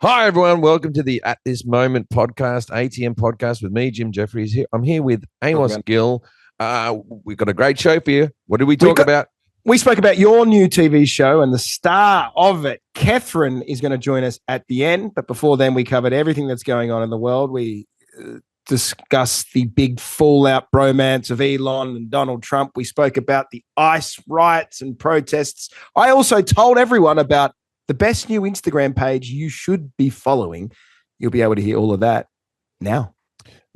Hi, everyone. Welcome to the At This Moment podcast, ATM podcast with me, Jim Jefferies. I'm here with Amos Gill. We've got a great show for you. What did we talk about? We spoke about your new TV show and the star of it, Kethryn, is going to join us at the end. But before then, we covered everything that's going on in the world. We discussed the big fallout bromance of Elon and Donald Trump. We spoke about the ICE riots and protests. I also told everyone about the best new Instagram page you should be following. You'll be able to hear all of that now.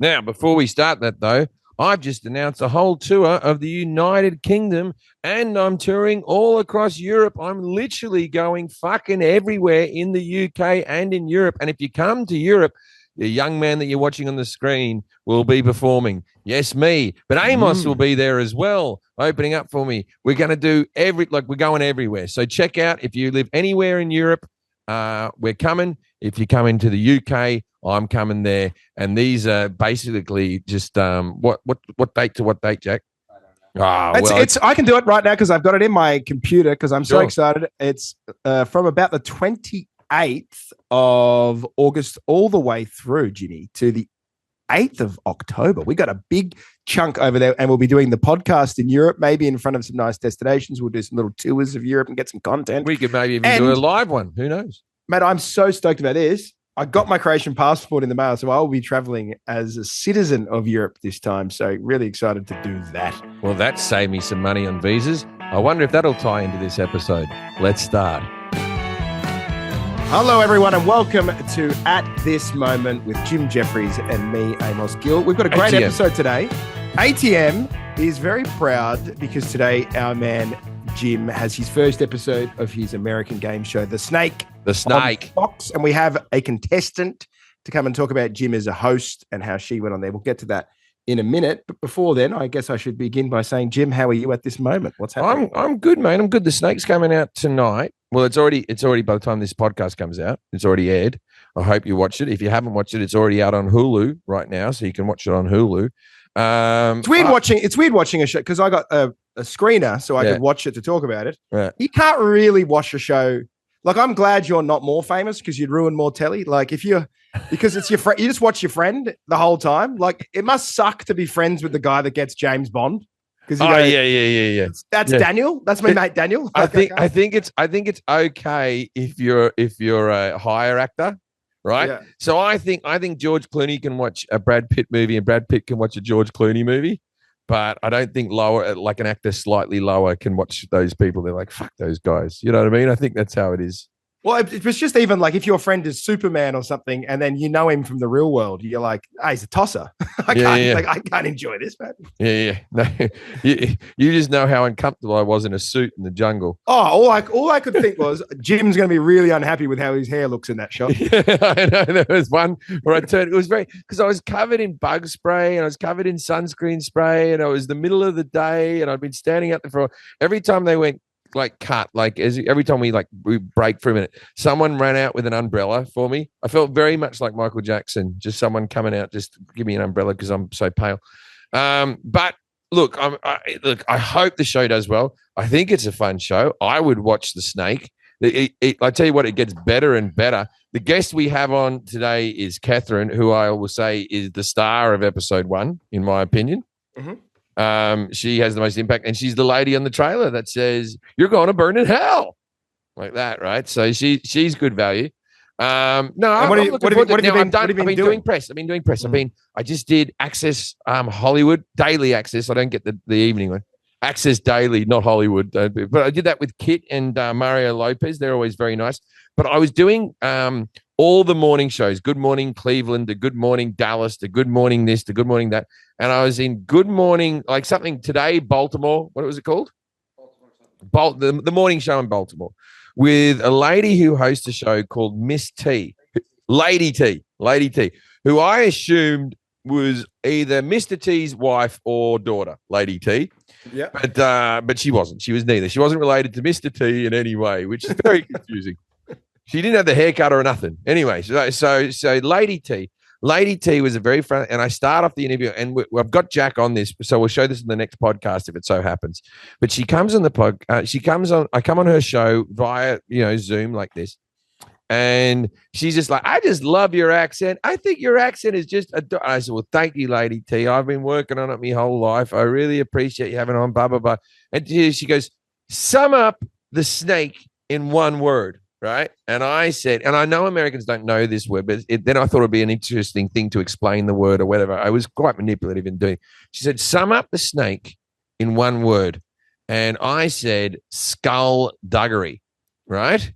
Now, before we start that, though, I've just announced a whole tour of the United Kingdom, and I'm touring all across Europe. I'm literally going fucking everywhere in the UK and in Europe. And if you come to Europe, the young man that you're watching on the screen will be performing. Yes, me. But Amos will be there as well, opening up for me. We're going to do we're going everywhere. So check out if you live anywhere in Europe, we're coming. If you come into the UK, I'm coming there. And these are basically just what date to what date, Jack? I can do it right now because I've got it in my computer because I'm so excited. It's from about the 28th of August all the way through, Jimmy, to the 8th of October. We got a big chunk over there, and we'll be doing the podcast in Europe, maybe in front of some nice destinations. We'll do some little tours of Europe and get some content. We could maybe even do a live one. Who knows? Mate, I'm so stoked about this. I got my Croatian passport in the mail, so I will be traveling as a citizen of Europe this time. So really excited to do that. Well, that saved me some money on visas. I wonder if that'll tie into this episode. Let's start. Hello, everyone, and welcome to At This Moment with Jim Jefferies and me, Amos Gill. We've got a great episode today. ATM is very proud because today our man Jim has his first episode of his American game show, The Snake. The Snake. On Fox, and we have a contestant to come and talk about Jim as a host and how she went on there. We'll get to that in a minute. But before then, I guess I should begin by saying, Jim, how are you at this moment? What's happening? I'm good, mate. I'm good. The Snake's coming out tonight. Well, it's already by the time this podcast comes out, it's already aired. I hope you watch it. If you haven't watched it, it's already out on Hulu right now, so you can watch it on Hulu. It's weird watching a show because I got a screener so I could watch it to talk about it. Right. You can't really watch a show. Like, I'm glad you're not more famous because you'd ruin more telly. Like, because it's your friend, you just watch your friend the whole time. Like, it must suck to be friends with the guy that gets James Bond. Yeah. That's Daniel. That's my mate Daniel. I think it's okay if you're a higher actor, right? Yeah. So I think George Clooney can watch a Brad Pitt movie and Brad Pitt can watch a George Clooney movie. But I don't think like an actor slightly lower can watch those people. They're like, fuck those guys. You know what I mean? I think that's how it is. Well, it was just even like if your friend is Superman or something and then you know him from the real world, you're like, hey, he's a tosser. I can't enjoy this, man. Yeah. No, you just know how uncomfortable I was in a suit in the jungle. Oh, all I could think was Jim's going to be really unhappy with how his hair looks in that shot. Yeah, I know. There was one where I turned. It was because I was covered in bug spray and I was covered in sunscreen spray and it was the middle of the day and I'd been standing out there for every time they went cut, every time we break for a minute, someone ran out with an umbrella for me. I felt very much like Michael Jackson, just someone coming out, just give me an umbrella because I'm so pale. But look, I hope the show does well. I think it's a fun show. I would watch The Snake. I tell you what, it gets better and better. The guest we have on today is Katherine, who I will say is the star of episode 1, in my opinion. Mm-hmm. She has the most impact, and she's the lady on the trailer that says, "You're going to burn in hell," like that, right? So she's good value. I've been doing press. I just did Access Hollywood, daily Access. I don't get the evening one. Access Daily, not Hollywood. But I did that with Kit and Mario Lopez. They're always very nice. But I was doing all the morning shows, Good Morning Cleveland, the Good Morning Dallas, the Good Morning this, the Good Morning that. And I was in Good Morning, like something today, Baltimore. What was it called? The morning show in Baltimore with a lady who hosts a show called Miss T, Lady T, who I assumed was either Mr. T's wife or daughter, Lady T. Yeah. But she wasn't. She was neither. She wasn't related to Mr. T in any way, which is very confusing. She didn't have the haircut or nothing. Anyway, so Lady T. Lady T was a very friendly, and I start off the interview, and I've got Jack on this, so we'll show this in the next podcast if it so happens. But she comes on the I come on her show via Zoom like this, And she's just like, I just love your accent. I think your accent is just I said, well, thank you, Lady T. I've been working on it my whole life. I really appreciate you having on, blah, blah, blah. And she goes, sum up the snake in one word, right? And I said, and I know Americans don't know this word, but then I thought it'd be an interesting thing to explain the word or whatever. I was quite manipulative in doing. She said, sum up the snake in one word. And I said, skullduggery, right?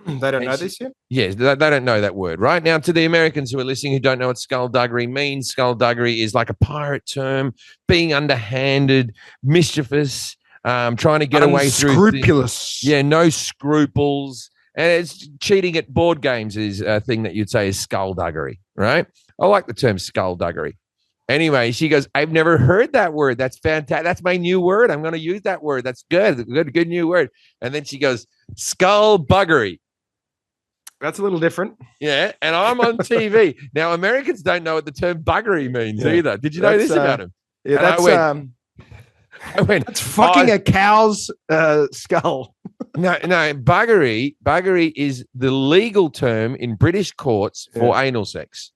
They don't know this yet? Yes, they don't know that word. Right now, to the Americans who are listening who don't know what skullduggery means, skullduggery is like a pirate term, being underhanded, mischievous, trying to get away through. Unscrupulous. Yeah, no scruples. And it's cheating at board games is a thing that you'd say is skullduggery, right? I like the term skullduggery. Anyway, she goes, I've never heard that word. That's fantastic. That's my new word. I'm going to use that word. That's good. Good new word. And then she goes, skullbuggery. That's a little different. Yeah, and I'm on TV. Now, Americans don't know what the term buggery means either. Did you know this about him? Yeah, and I went, that's fucking a cow's skull. No, buggery is the legal term in British courts for anal sex.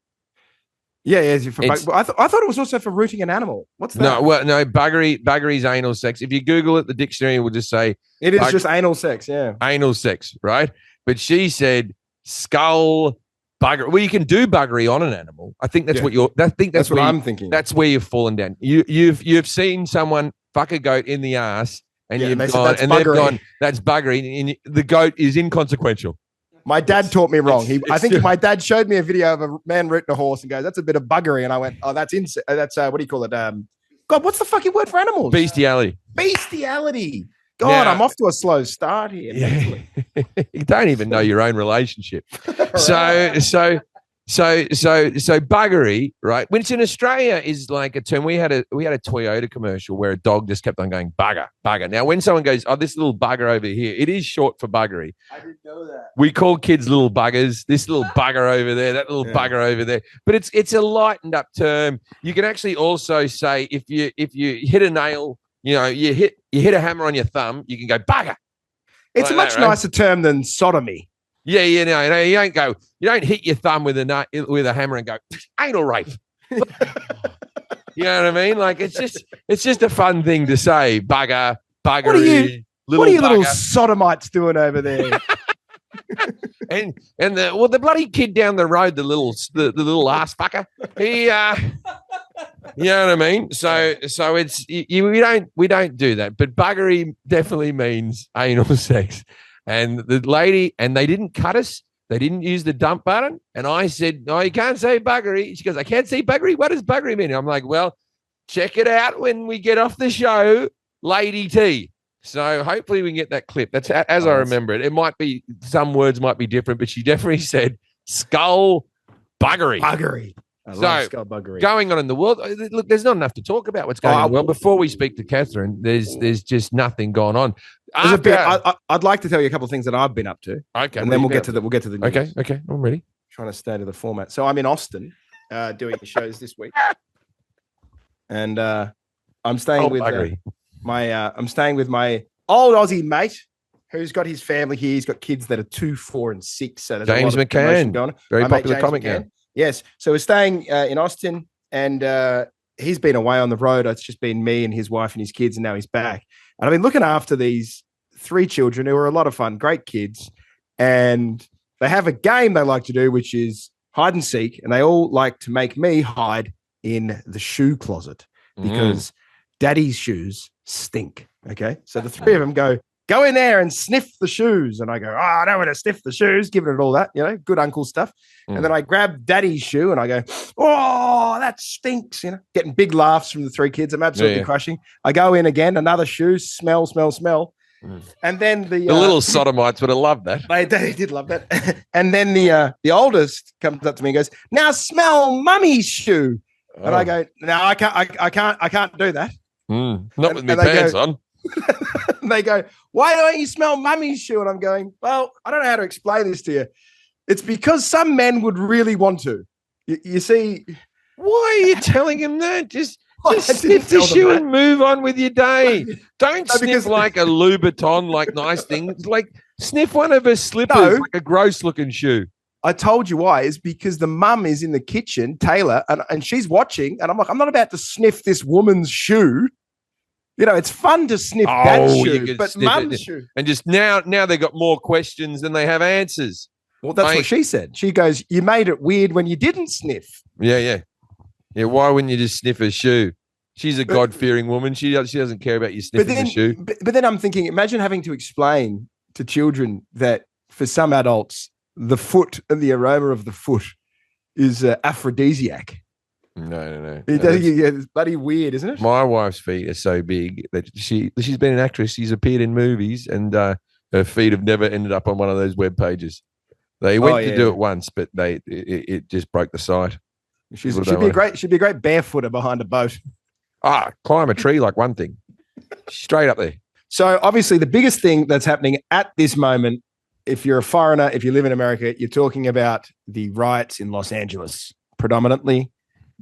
Yeah. I thought it was also for rooting an animal. What's that? No, buggery is anal sex. If you Google it, the dictionary will just say it is just anal sex. Yeah, anal sex, right? But she said skull buggery. Well, you can do buggery on an animal. I think that's what you're. That's what I'm thinking. That's where you've fallen down. You've seen someone fuck a goat in the ass, and they've gone, that's buggery, and the goat is inconsequential. My dad taught me wrong. I think my dad showed me a video of a man rooting a horse and goes, "That's a bit of buggery," and I went, "Oh, that's what do you call it? God, what's the fucking word for animals? Bestiality. Bestiality. God, I'm off to a slow start here. Yeah. You don't even know your own relationship. Right. So buggery, right? Which in Australia is like a term. We had a Toyota commercial where a dog just kept on going bugger. Now, when someone goes, "Oh, this little bugger over here," it is short for buggery. I didn't know that. We call kids little buggers. This little bugger over there, that little bugger over there. But it's a lightened up term. You can actually also say if you hit a nail, you hit a hammer on your thumb, you can go bugger. It's a much nicer term than sodomy. Yeah, no, you don't hit your thumb with a hammer and go anal rape. You know what I mean? Like it's just a fun thing to say. Buggery. What are you little sodomites doing over there? and the bloody kid down the road, the little ass fucker. He you know what I mean? So it's we don't do that. But buggery definitely means anal sex. And the lady, and they didn't cut us. They didn't use the dump button. And I said, "No, you can't say buggery." She goes, "I can't say buggery. What does buggery mean?" I'm like, "Well, check it out when we get off the show, Lady T." So hopefully we can get that clip. That's as I remember it. It might be, some words might be different, but she definitely said skull buggery. Buggery. I love skullbuggery. Going on in the world, look, there's not enough to talk about what's going on. Well, before we speak to Katherine, there's just nothing going on. I'd like to tell you a couple of things that I've been up to. Okay, and then we'll get to the news. Okay, I'm ready. Trying to stay to the format. So I'm in Austin doing shows this week, and I'm staying with my old Aussie mate who's got his family here. He's got kids that are 2, 4, and 6. So there's James a lot of McCann, going on. Very popular comic now. Yes. So we're staying in Austin, and he's been away on the road. It's just been me and his wife and his kids, and now he's back. And I've been looking after these 3 children who are a lot of fun, great kids. And they have a game they like to do, which is hide and seek. And they all like to make me hide in the shoe closet because daddy's shoes stink. Okay. So the 3 of them go in there and sniff the shoes. And I go, I don't want to sniff the shoes, giving it all that, good uncle stuff. And then I grab daddy's shoe and I go, oh, that stinks, getting big laughs from the 3 kids. I'm absolutely crushing. I go in again, another shoe, smell. And then the little sodomites would have loved that. They did love that. And then the oldest comes up to me and goes, now smell mummy's shoe. Oh. And I go, no, I can't do that. Not with my pants on. They go, why don't you smell mummy's shoe? And I'm going, well, I don't know how to explain this to you. It's because some men would really want to. You see. Why are you telling him that? Just sniff the shoe and move on with your day. Don't sniff like a Louboutin, like nice things. Like Sniff one of her slippers, No. like a gross-looking shoe. I told you why. Is because the mum is in the kitchen, Taylor, and she's watching, and I'm like, I'm not about to sniff this woman's shoe. You know, it's fun to sniff that shoe, but mum's shoe. And just now they got more questions than they have answers. Well, that's what she said. She goes, "You made it weird when you didn't sniff." Yeah. Why wouldn't you just sniff a shoe? She's a God-fearing woman. She doesn't care about you sniffing the shoe. But then I'm thinking, imagine having to explain to children that for some adults, the foot and the aroma of the foot is aphrodisiac. No. It's bloody weird, isn't it? My wife's feet are so big that she's been an actress. She's appeared in movies, and her feet have never ended up on one of those web pages. They went to do it once, but it just broke the site. She'd be a great barefooter behind a boat. Climb a tree like one thing. Straight up there. So obviously the biggest thing that's happening at this moment, if you're a foreigner, if you live in America, you're talking about the riots in Los Angeles predominantly.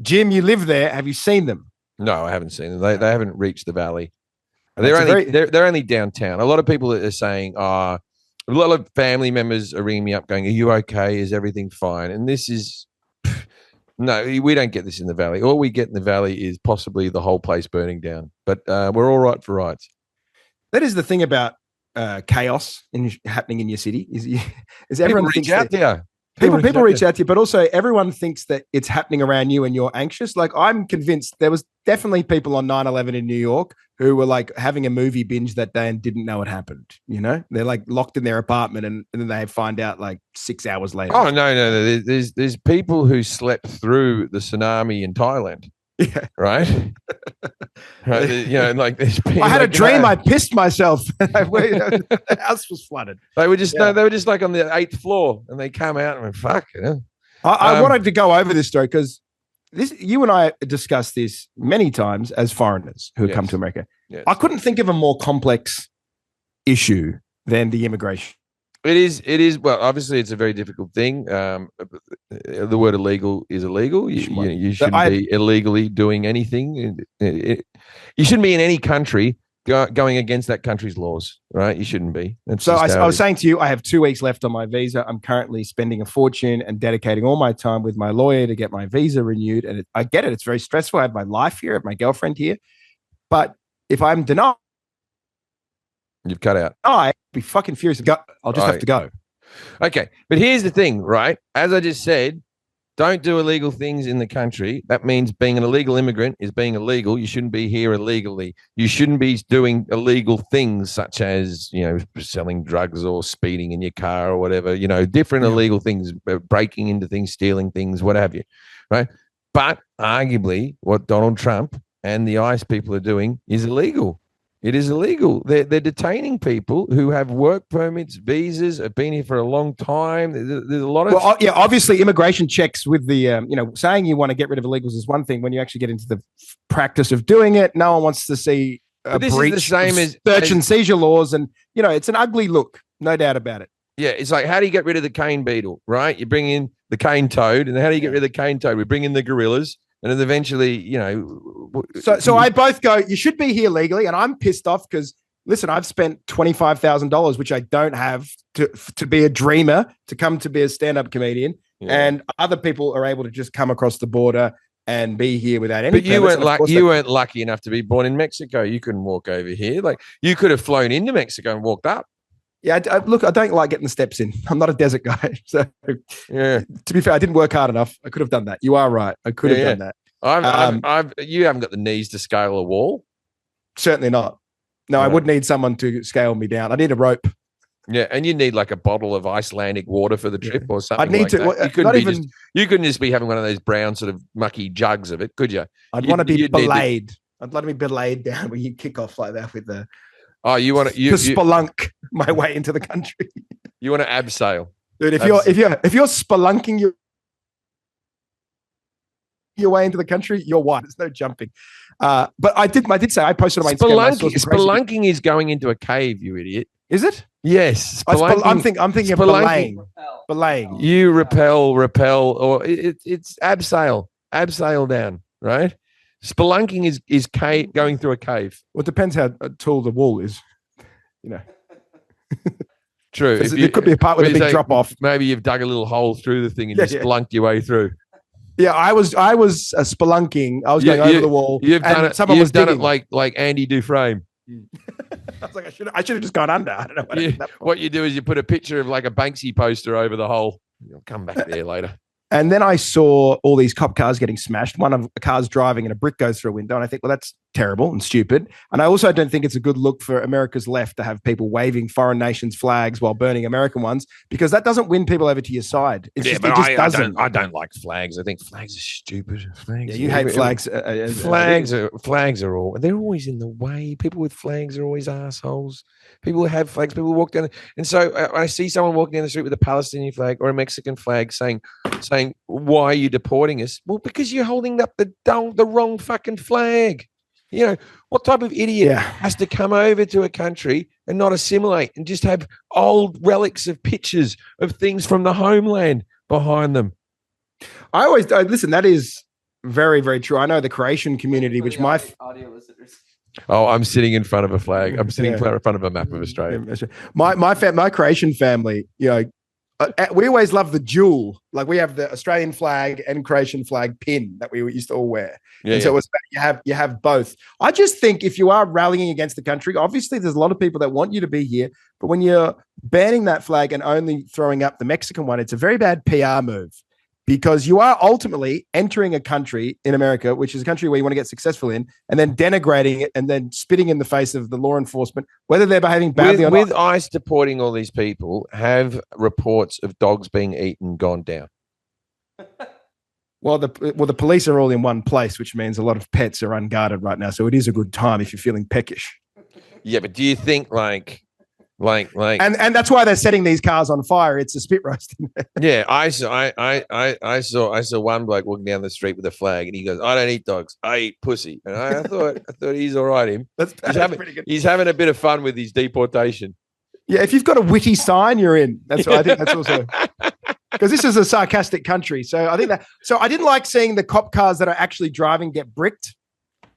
Jim, you live there. Have you seen them? No, I haven't seen them. They haven't reached the valley. They're only downtown. A lot of people are saying, a lot of family members are ringing me up going, "Are you okay? Is everything fine?" And this is no, we don't get this in the valley. All we get in the valley is possibly the whole place burning down. But we're all right for riots. That is the thing about chaos happening in your city. Is everyone reach out to you? People reach out to you, but also everyone thinks that it's happening around you and you're anxious. Like, I'm convinced there was definitely people on 9/11 in New York who were like having a movie binge that day and didn't know it happened. You know, they're like locked in their apartment and then they find out like 6 hours later. Oh, no. There's people who slept through the tsunami in Thailand. Yeah. Right. Right. You know, like there's people. I had a dream. I pissed myself. The house was flooded. They were just they were just like on the 8th floor, and they come out and went, "Fuck it." You know? I wanted to go over this story because you and I discussed this many times as foreigners who come to America. Yes. I couldn't think of a more complex issue than the immigration. It is. Well, obviously, it's a very difficult thing. The word illegal is illegal. You shouldn't be illegally doing anything. You shouldn't be in any country going against that country's laws, right? You shouldn't be. So I was saying to you, I have 2 weeks left on my visa. I'm currently spending a fortune and dedicating all my time with my lawyer to get my visa renewed. And I get it. It's very stressful. I have my life here. I have my girlfriend here. But if I'm denied, you've cut out. I'd be fucking furious. I'll just have to go. Okay. But here's the thing, right? As I just said, don't do illegal things in the country. That means being an illegal immigrant is being illegal. You shouldn't be here illegally. You shouldn't be doing illegal things such as, selling drugs or speeding in your car or whatever, different illegal things, breaking into things, stealing things, what have you, right? But arguably what Donald Trump and the ICE people are doing is illegal. It is illegal. They're detaining people who have work permits, visas, have been here for a long time. There's a lot of obviously immigration checks with the saying you want to get rid of illegals is one thing. When you actually get into the practice of doing it, no one wants to see a breach of search and seizure laws, and it's an ugly look, no doubt about it. Yeah, it's like, how do you get rid of the cane beetle, right? You bring in the cane toad, and how do you get rid of the cane toad? We bring in the gorillas. And then eventually, So I both go, you should be here legally. And I'm pissed off because, listen, I've spent $25,000, which I don't have to be a dreamer, to come to be a stand-up comedian. Yeah. And other people are able to just come across the border and be here without any. But you weren't lucky enough to be born in Mexico. You couldn't walk over here. Like, you could have flown into Mexico and walked up. Yeah, look, I don't like getting the steps in. I'm not a desert guy. So, to be fair, I didn't work hard enough. I could have done that. You are right. I could have done that. You haven't got the knees to scale a wall? Certainly not. No, I would need someone to scale me down. I need a rope. Yeah, and you need like a bottle of Icelandic water for the trip or something. I'd need to. That. You couldn't just be having one of those brown sort of mucky jugs of it, could you? I'd want to be belayed. I'd want to be belayed down when you kick off like that with the. Oh, you want to spelunk my way into the country. You want to abseil, dude. If you're spelunking your way into the country, you're white. There's no jumping. But I did say I posted on my Instagram. Spelunking is going into a cave, you idiot. Is it? Yes. I'm thinking of belaying. Belaying. You repel, or it's abseil down, right? Spelunking is going through a cave. Well, it depends how tall the wall is, True. There could be a part with a big drop off. Maybe you've dug a little hole through the thing and you splunked your way through. Yeah, I was spelunking. I was going over the wall. You've done it like Andy Dufresne. I was like, I should have just gone under. I don't know what I did that for. What you do is you put a picture of like a Banksy poster over the hole. You'll come back there later. And then I saw all these cop cars getting smashed. One of the cars driving and a brick goes through a window. And I think, well, that's terrible and stupid. And I also don't think it's a good look for America's left to have people waving foreign nations' flags while burning American ones, because that doesn't win people over to your side. It just doesn't. I don't like flags. I think flags are stupid. You hate flags. Flags are they're always in the way. People with flags are always assholes. People who have flags, people walk down. And so I see someone walking down the street with a Palestinian flag or a Mexican flag saying, why are you deporting us? Well, because you're holding up the wrong fucking flag. You know, what type of idiot has to come over to a country and not assimilate and just have old relics of pictures of things from the homeland behind them? I listen, that is very, very true. I know the Croatian community, which audio listeners. Oh, I'm sitting in front of a flag. I'm sitting in front of a map of Australia. My Croatian family, you know, we always love the jewel. Like we have the Australian flag and Croatian flag pin that we used to all wear. So it was you have both. I just think if you are rallying against the country, obviously there's a lot of people that want you to be here, but when you're banning that flag and only throwing up the Mexican one, it's a very bad PR move. Because you are ultimately entering a country in America, which is a country where you want to get successful in, and then denigrating it and then spitting in the face of the law enforcement, whether they're behaving badly or not. With ICE deporting all these people, have reports of dogs being eaten gone down? Well, the police are all in one place, which means a lot of pets are unguarded right now. So it is a good time if you're feeling peckish. Yeah, but do you think like and that's why they're setting these cars on fire. It's a spit roast. Yeah, I saw one bloke walking down the street with a flag, and he goes, "I don't eat dogs, I eat pussy." And I thought he's all right. Pretty good. He's having a bit of fun with his deportation. Yeah, if you've got a witty sign, you're in. I think that's also because this is a sarcastic country. So I think that. So I didn't like seeing the cop cars that are actually driving get bricked.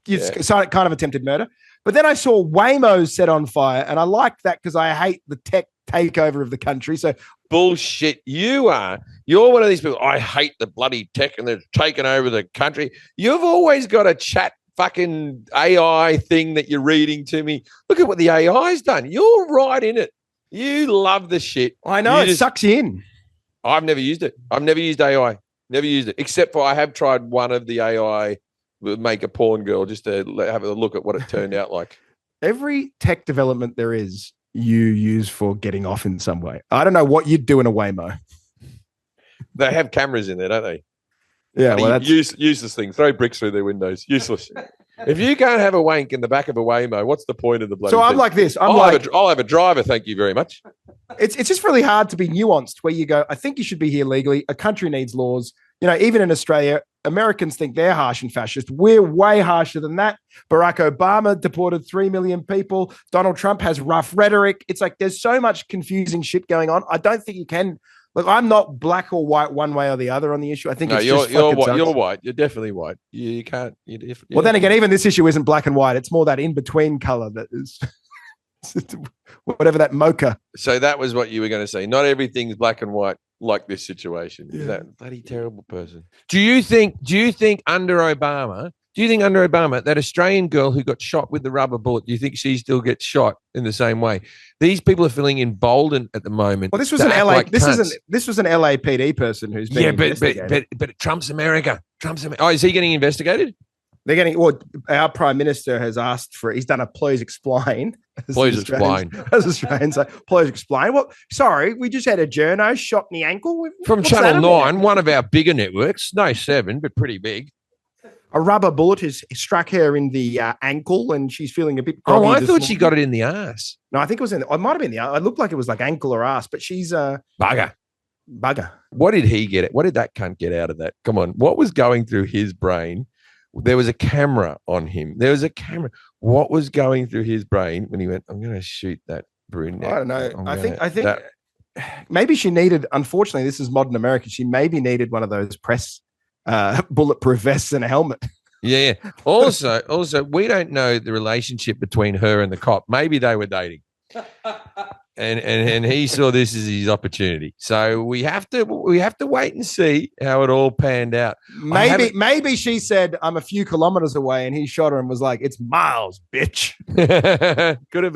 It's kind of attempted murder. But then I saw Waymo set on fire, and I liked that because I hate the tech takeover of the country. So bullshit, you're one of these people. I hate the bloody tech, and they're taking over the country. You've always got a chat fucking AI thing that you're reading to me. Look at what the AI's done. You're right in it. You love the shit. I know it sucks you in. I've never used it. I've never used AI. Never used it, except for I have tried one of the AI. Make a porn girl just to have a look at what it turned out like. Every tech development there is, you use for getting off in some way. I don't know what you'd do in a Waymo. They have cameras in there, don't they? Yeah, well, that's useless thing. Throw bricks through their windows. Useless. If you can't have a wank in the back of a Waymo, what's the point of the bloody So I'm thing? like this. I'll have a driver, thank you very much. It's just really hard to be nuanced where you go, I think you should be here legally. A country needs laws. You know, even in Australia, Americans think they're harsh and fascist. We're way harsher than that. Barack Obama deported 3 million people. Donald Trump has rough rhetoric. It's like there's so much confusing shit going on. I don't think you can. Look, I'm not black or white one way or the other on the issue. I think you're white. You're white. You're definitely white. You can't. Well, then again, even this issue isn't black and white. It's more that in between color that is whatever that mocha. So that was what you were going to say. Not everything's black and white like this situation. Yeah. That bloody terrible person. Do you think under Obama, that Australian girl who got shot with the rubber bullet, do you think she still gets shot in the same way? These people are feeling emboldened at the moment. Well, this was an LAPD person who's being investigated. But Trump's America. Oh, is he getting investigated? They're getting, our Prime Minister has asked for, he's done a please explain. Please explain. As Australians say, please explain. Well, sorry, we just had a journo shot in the ankle. From Channel 9, one of our bigger networks, no 7, but pretty big. A rubber bullet has struck her in the ankle and she's feeling a bit groggy. Oh, I thought she got it in the ass. No, I think it might have been the ass. It looked like it was like ankle or ass, but she's Bugger. What did he get? What did that cunt get out of that? Come on. What was going through his brain? There was a camera on him. What was going through his brain when he went, I'm going to shoot that brunette? I don't know. I think maybe she needed, unfortunately, this is modern America. She maybe needed one of those press bulletproof vests and a helmet. Yeah. Also, we don't know the relationship between her and the cop. Maybe they were dating. And he saw this as his opportunity. So we have to wait and see how it all panned out. Maybe she said, I'm a few kilometers away, and he shot her and was like, it's miles, bitch. Could have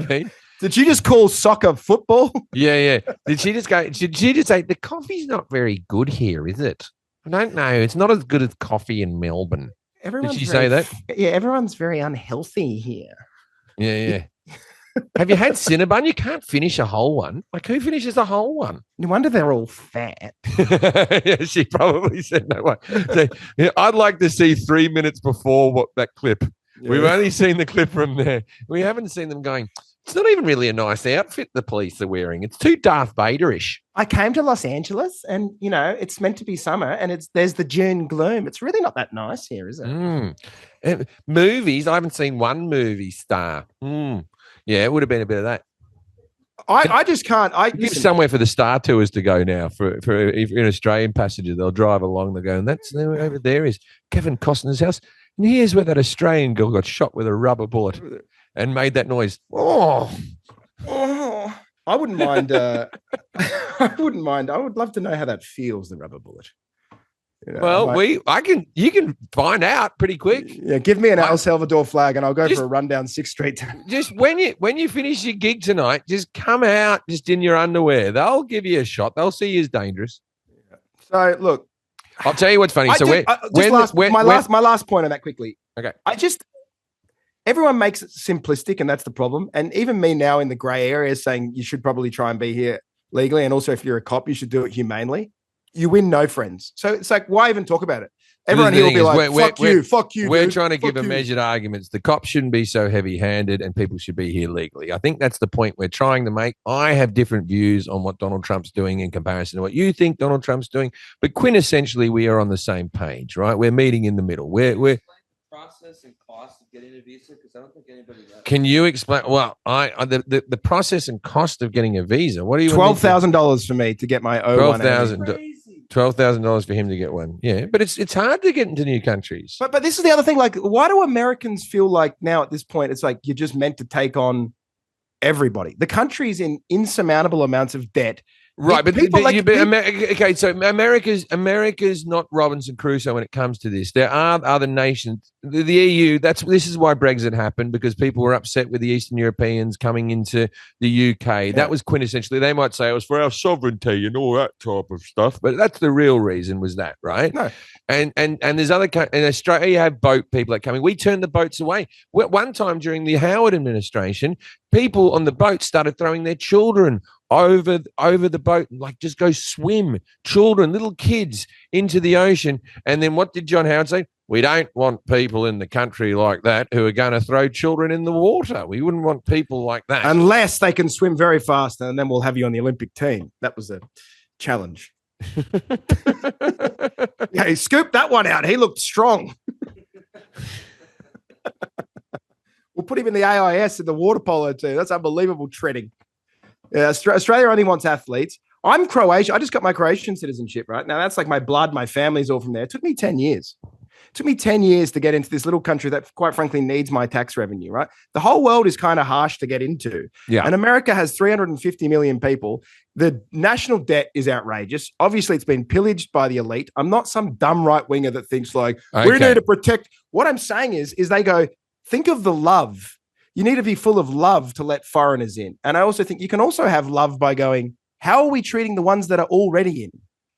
been. Did she just call soccer football? Yeah. Did she just say, the coffee's not very good here, is it? I don't know. It's not as good as coffee in Melbourne. Did she say that? Yeah, everyone's very unhealthy here. Yeah. Have you had Cinnabon? You can't finish a whole one. Like, who finishes a whole one? No wonder they're all fat. Yeah, she probably said no way. So, yeah, I'd like to see 3 minutes before that clip. Yeah. We've only seen the clip from there. We haven't seen them going, it's not even really a nice outfit the police are wearing. It's too Darth Vader-ish. I came to Los Angeles and, it's meant to be summer and there's the June gloom. It's really not that nice here, is it? Movies, I haven't seen one movie star. Yeah, it would have been a bit of that. I just can't. Give somewhere for the Star Tours to go now. For if you're an Australian passenger, they'll drive along. They'll go, and that's over there is Kevin Costner's house. And here's where that Australian girl got shot with a rubber bullet and made that noise. Oh. I wouldn't mind. I wouldn't mind. I would love to know how that feels, the rubber bullet. You can find out pretty quick. Yeah, give me an El Salvador flag and I'll go for a run down 6th Street. Just when you finish your gig tonight, just come out just in your underwear. They'll give you a shot. They'll see you as dangerous. So look, I'll tell you what's funny. My last point on that quickly. Okay. Everyone makes it simplistic, and that's the problem. And even me now in the grey area saying you should probably try and be here legally, and also if you're a cop, you should do it humanely. You win no friends. So it's like, why even talk about it? Everyone here will be like, fuck you. We're dude. trying to give a measured arguments. The cops shouldn't be so heavy-handed and people should be here legally. I think that's the point we're trying to make. I have different views on what Donald Trump's doing in comparison to what you think Donald Trump's doing. But quintessentially, we are on the same page, right? We're meeting in the middle. We're process and cost of getting a visa, because I don't think anybody knows. Can you explain? Well, the process and cost of getting a visa. What do you $12,000 for me to get my O1? $12,000 for him to get one. Yeah, but it's hard to get into new countries. But this is the other thing. Like, why do Americans feel like now at this point it's like you're just meant to take on everybody? The country's in insurmountable amounts of debt. Right, okay. So America's not Robinson Crusoe when it comes to this. There are other nations. The EU. This is why Brexit happened, because people were upset with the Eastern Europeans coming into the UK. Yeah. That was quintessentially. They might say it was for our sovereignty and all that type of stuff, but that's the real reason was that, right? No. And there's other in Australia. You have boat people that coming. We turned the boats away. One time during the Howard administration, people on the boat started throwing their children over the boat and like just go swim, children, little kids into the ocean. And then what did John Howard say? We don't want people in the country like that who are going to throw children in the water. We wouldn't want people like that. Unless they can swim very fast, and then we'll have you on the Olympic team. That was a challenge. Yeah, he scooped that one out. He looked strong. We'll put him in the AIS in the water polo team. That's unbelievable treading. Yeah, Australia only wants athletes. I'm Croatian. I just got my Croatian citizenship, right? Now, that's like my blood. My family's all from there. It took me 10 years. It took me 10 years to get into this little country that, quite frankly, needs my tax revenue, right? The whole world is kind of harsh to get into. Yeah. And America has 350 million people. The national debt is outrageous. Obviously, it's been pillaged by the elite. I'm not some dumb right-winger that thinks like, we need to protect. What I'm saying is they go, think of the love. You need to be full of love to let foreigners in. And I also think you can also have love by going, how are we treating the ones that are already in?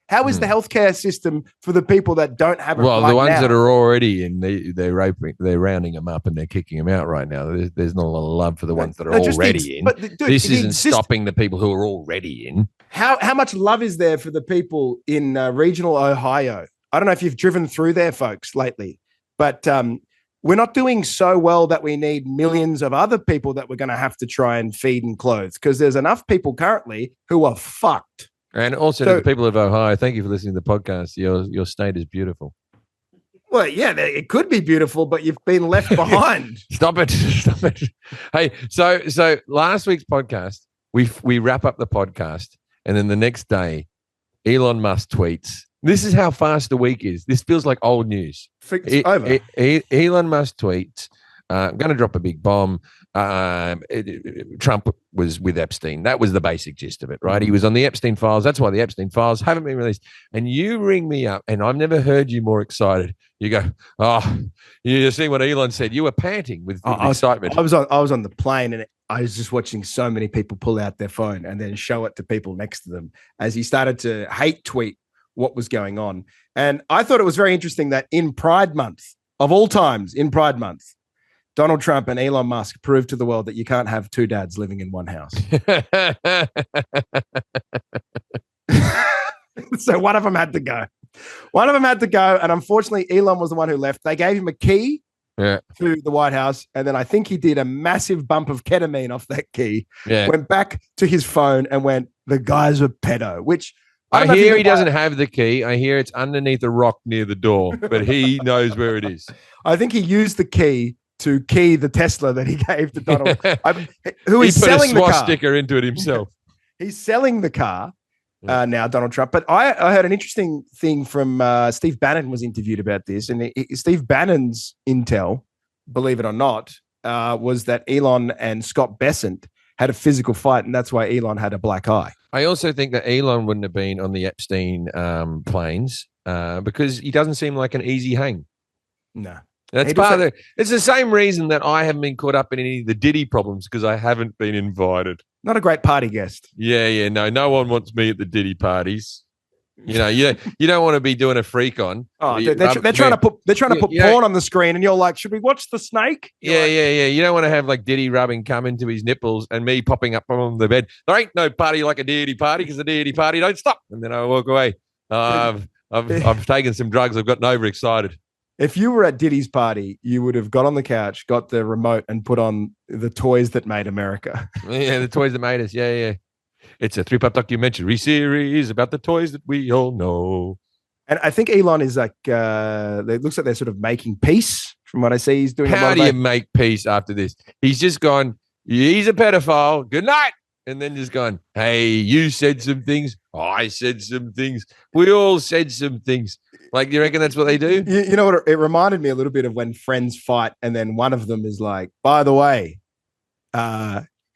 How is the healthcare system for the people that don't have it? Well, the ones that are already in, they're rounding them up and they're kicking them out right now. There's not a lot of love for the ones that are already in. But dude, this isn't stopping the people who are already in. How much love is there for the people in regional Ohio? I don't know if you've driven through there, folks, lately, but we're not doing so well that we need millions of other people that we're going to have to try and feed and clothe, because there's enough people currently who are fucked. And also to the people of Ohio, thank you for listening to the podcast. Your state is beautiful. Well, yeah, it could be beautiful, but you've been left behind. Stop it. Hey, so last week's podcast, we wrap up the podcast, and then the next day, Elon Musk tweets. This is how fast the week is. This feels like old news. It's over. Elon Musk tweets, I'm going to drop a big bomb. Trump was with Epstein. That was the basic gist of it, right? He was on the Epstein files. That's why the Epstein files haven't been released. And you ring me up, and I've never heard you more excited. You go, oh, you see what Elon said. You were panting with excitement. I was on the plane, and I was just watching so many people pull out their phone and then show it to people next to them as he started to hate tweet what was going on. And I thought it was very interesting that in Pride Month, of all times, in Pride Month, Donald Trump and Elon Musk proved to the world that you can't have two dads living in one house. So one of them had to go. And unfortunately, Elon was the one who left. They gave him a key to the White House, and then I think he did a massive bump of ketamine off that key, went back to his phone and went, the guy's a pedo, which I hear he doesn't have the key. I hear it's underneath a rock near the door, but he knows where it is. I think he used the key to key the Tesla that he gave to Donald, who is selling the car. He put a swastika into it himself. He's selling the car now, Donald Trump. But I heard an interesting thing from Steve Bannon was interviewed about this. And Steve Bannon's intel, believe it or not, was that Elon and Scott Bessent had a physical fight, and that's why Elon had a black eye. I also think that Elon wouldn't have been on the Epstein planes because he doesn't seem like an easy hang. No. That's part of it's the same reason that I haven't been caught up in any of the Diddy problems because I haven't been invited. Not a great party guest. Yeah. No one wants me at the Diddy parties. You know, you don't want to be doing a freak on. Oh, they're trying to put porn on the screen, and you're like, should we watch the snake? Yeah. You don't want to have like Diddy rubbing cum into his nipples and me popping up on the bed. There ain't no party like a Diddy party because the Diddy party don't stop. And then I walk away. I've taken some drugs. I've gotten overexcited. If you were at Diddy's party, you would have got on the couch, got the remote, and put on the Toys That Made America. Yeah, the Toys That Made Us. Yeah. It's a 3-part documentary series about the toys that we all know. And I think Elon is like, it looks like they're sort of making peace from what I see. He's doing. How do you make peace after this? He's just gone, he's a pedophile. Good night. And then just gone, hey, you said some things. I said some things. We all said some things. Like, you reckon that's what they do? You know what? It reminded me a little bit of when friends fight, and then one of them is like, by the way,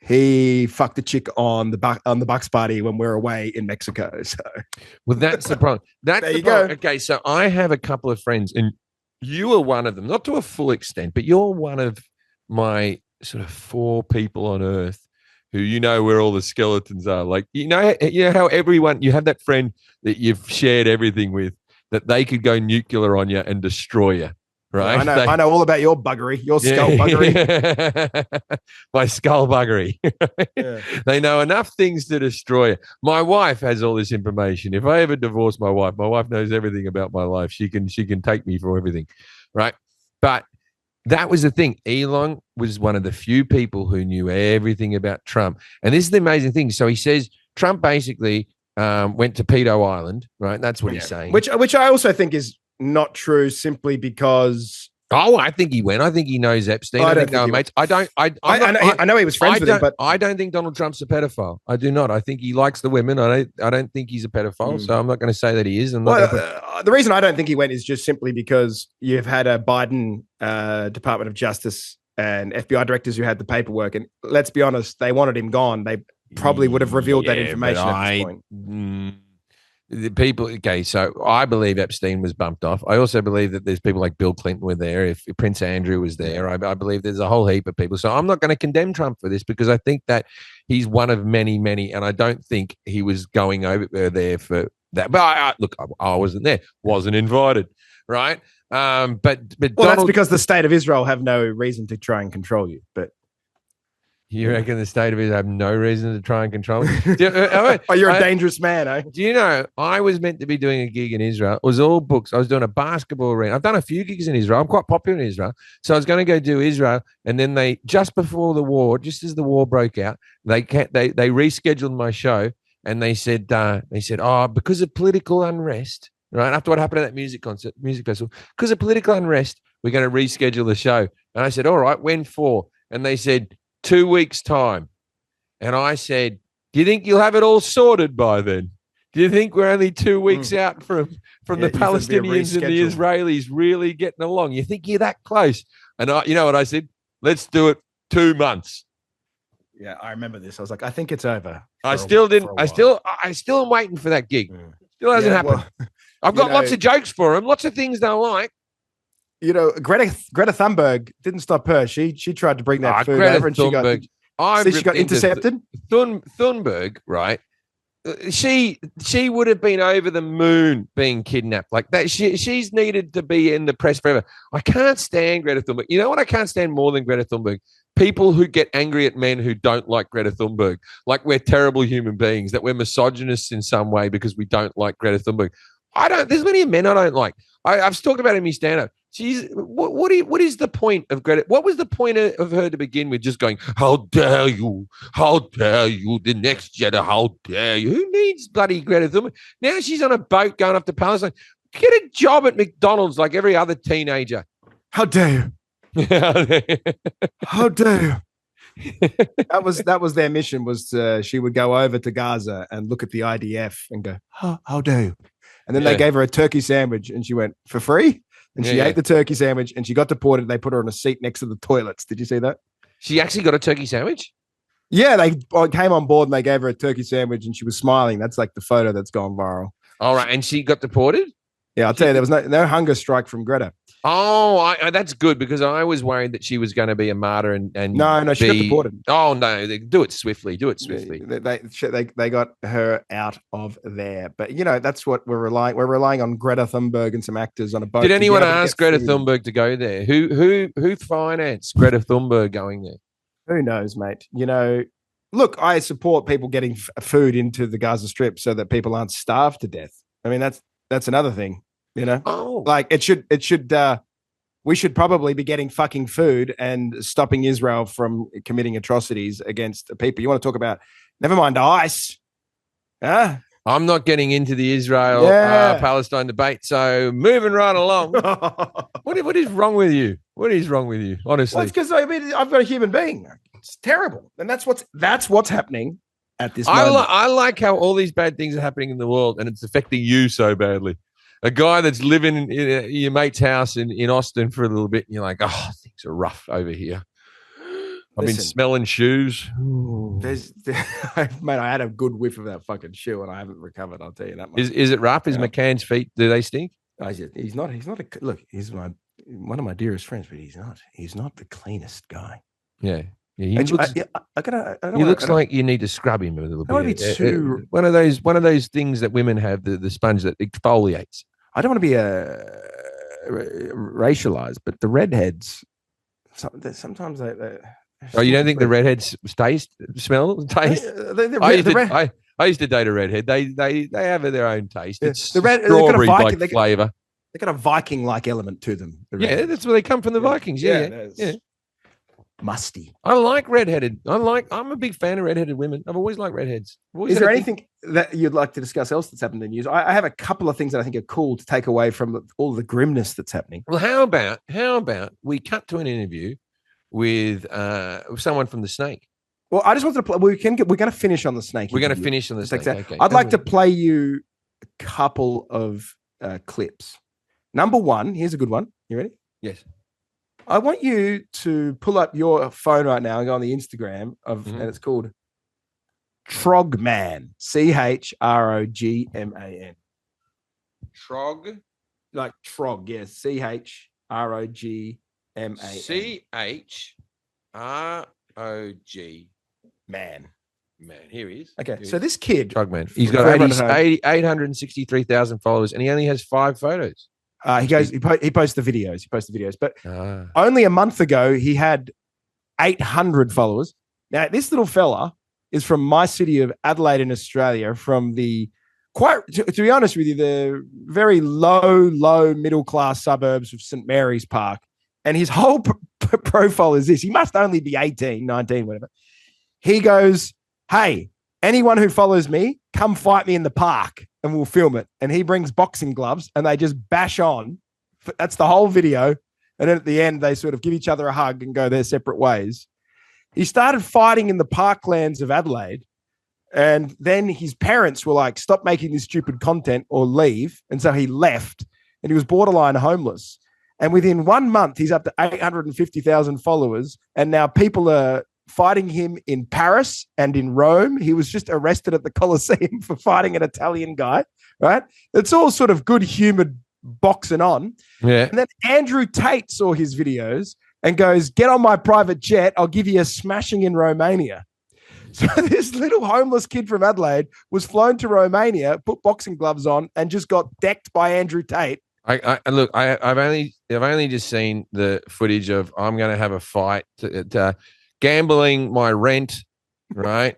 he fucked a chick on the Bucks party when we're away in Mexico. So, well, that's the problem. That's there the you problem. go. Okay, so I have a couple of friends, and you are one of them. Not to a full extent, but you're one of my sort of 4 people on Earth who you know where all the skeletons are. Like you know how everyone you have that friend that you've shared everything with that they could go nuclear on you and destroy you. Right. I know all about your buggery, your skull buggery. My skull buggery. Yeah. They know enough things to destroy you. My wife has all this information. If I ever divorce my wife knows everything about my life. She can take me for everything. Right. But that was the thing. Elon was one of the few people who knew everything about Trump. And this is the amazing thing. So he says Trump basically went to Pedo Island. Right. That's what he's saying. Which I also think is not true simply because I think he went. I think he knows Epstein. I think they were mates. I know he was friends with him, but I don't think Donald Trump's a pedophile. I do not. I think he likes the women. I don't think he's a pedophile. So I'm not going to say that he is. The reason I don't think he went is just simply because you've had a Biden Department of Justice and FBI directors who had the paperwork, and let's be honest, they wanted him gone. They probably would have revealed that information at this point. The people, okay, so I believe Epstein was bumped off. I also believe that there's people like Bill Clinton were there. If Prince Andrew was there, I believe there's a whole heap of people. So I'm not going to condemn Trump for this because I think that he's one of many, many, and I don't think he was going over there for that. But look, I wasn't there, wasn't invited, right? But that's because the state of Israel have no reason to try and control you. But you reckon the state of Israel have no reason to try and control you? You're a dangerous man, eh? Do you know, I was meant to be doing a gig in Israel. It was all books. I was doing a basketball arena. I've done a few gigs in Israel. I'm quite popular in Israel. So I was going to go do Israel. And then they, just before the war, just as the war broke out, they rescheduled my show. And they said, because of political unrest, right? After what happened at that music festival, because of political unrest, we're going to reschedule the show. And I said, all right, when for? And they said, 2 weeks' time. And I said, do you think you'll have it all sorted by then? Do you think we're only 2 weeks out from the Palestinians and the Israelis really getting along? You think you're that close? And you know what I said? Let's do it 2 months. Yeah, I remember this. I was like, I think it's over. I still am waiting for that gig. Still hasn't happened. Well, I've got lots of jokes for him, lots of things they like. Greta Thunberg didn't stop her. She tried to bring that food over, and she got intercepted. Thunberg, right? She would have been over the moon being kidnapped like that. She's needed to be in the press forever. I can't stand Greta Thunberg. You know what I can't stand more than Greta Thunberg? People who get angry at men who don't like Greta Thunberg, like we're terrible human beings, that we're misogynists in some way because we don't like Greta Thunberg. There's many men I don't like. I've talked about it in my stand-up. What is the point of Greta? What was the point of her to begin with? Just going, how dare you, the next Jedi, how dare you? Who needs bloody Greta Thunberg? Now she's on a boat going off to Palestine. Get a job at McDonald's like every other teenager. How dare you? How dare you? That was their mission. She would go over to Gaza and look at the IDF and go, how dare you? And then they gave her a turkey sandwich, and she went, for free? And she ate the turkey sandwich, and she got deported. They put her on a seat next to the toilets. Did you see that? She actually got a turkey sandwich? Yeah, they came on board and they gave her a turkey sandwich, and she was smiling. That's like the photo that's gone viral. All right, and she got deported? Yeah, I'll tell you, there was no hunger strike from Greta. Oh, that's good, because I was worried that she was going to be a martyr and no, she got deported. Oh no, do it swiftly. They got her out of there. But that's what we're relying. We're relying on Greta Thunberg and some actors on a boat. Did anyone ask Greta Thunberg to go there? Who financed Greta Thunberg going there? Who knows, mate? Look, I support people getting food into the Gaza Strip so that people aren't starved to death. I mean, that's another thing. Like we should probably be getting fucking food and stopping Israel from committing atrocities against people. You want to talk about, never mind ICE. Huh? I'm not getting into the Israel Palestine debate. So moving right along. What is wrong with you? What is wrong with you? Honestly, well, it's because I've got a human being. It's terrible, and that's what's happening at this moment. I like how all these bad things are happening in the world, and it's affecting you so badly. A guy that's living in your mate's house in Austin for a little bit, and you're like, oh, things are rough over here. I've been smelling shoes. Mate, I had a good whiff of that fucking shoe, and I haven't recovered. I'll tell you that much. Is it rough? Is McCann's feet? Do they stink? He's not. Look, he's one of my dearest friends, but he's not the cleanest guy. Yeah. He looks like you need to scrub him a little bit. One of those things that women have, the sponge that exfoliates. I don't want to be racialized, but the redheads sometimes they oh, you don't think the redheads smell? I used to date a redhead. They have their own taste. It's strawberry like flavor. They got a Viking-like element to them. Yeah, that's where they come from. The Vikings. Yeah. Musty. I like redheaded. I'm a big fan of redheaded women. I've always liked redheads. Is there anything that you'd like to discuss else that's happened in the news? I have a couple of things that I think are cool to take away from all the grimness that's happening. Well, how about we cut to an interview with someone from the Snake? Well, I just wanted to play. We're going to finish on the Snake. We're going to finish on the Snake. Okay. I'd like to play you a couple of clips. Number one, here's a good one. You ready? Yes. I want you to pull up your phone right now and go on the Instagram and it's called Trogman. CHROGMAN. Trog? Like Trog, yes. CHROGMAN. CHROG. Man. Here he is. Okay, so this kid. Trogman. He's got 863,000 followers and he only has 5 photos. He posts the videos. But only a month ago, he had 800 followers. Now, this little fella is from my city of Adelaide in Australia, from to be honest with you, the very low middle-class suburbs of St. Mary's Park. And his whole profile is this. He must only be 18, 19, whatever. He goes, hey, anyone who follows me, come fight me in the park and we'll film it. And he brings boxing gloves and they just bash on. That's the whole video. And then at the end, they sort of give each other a hug and go their separate ways. He started fighting in the parklands of Adelaide. And then his parents were like, stop making this stupid content or leave. And so he left and he was borderline homeless. And within 1 month, he's up to 850,000 followers. And now people are fighting him in Paris and in Rome. He was just arrested at the Colosseum for fighting an Italian guy, right? It's all sort of good-humored boxing on. Yeah. And then Andrew Tate saw his videos and goes, get on my private jet. I'll give you a smashing in Romania. So this little homeless kid from Adelaide was flown to Romania, put boxing gloves on, and just got decked by Andrew Tate. Look, I've only just seen the footage of I'm going to have a fight, gambling my rent, right?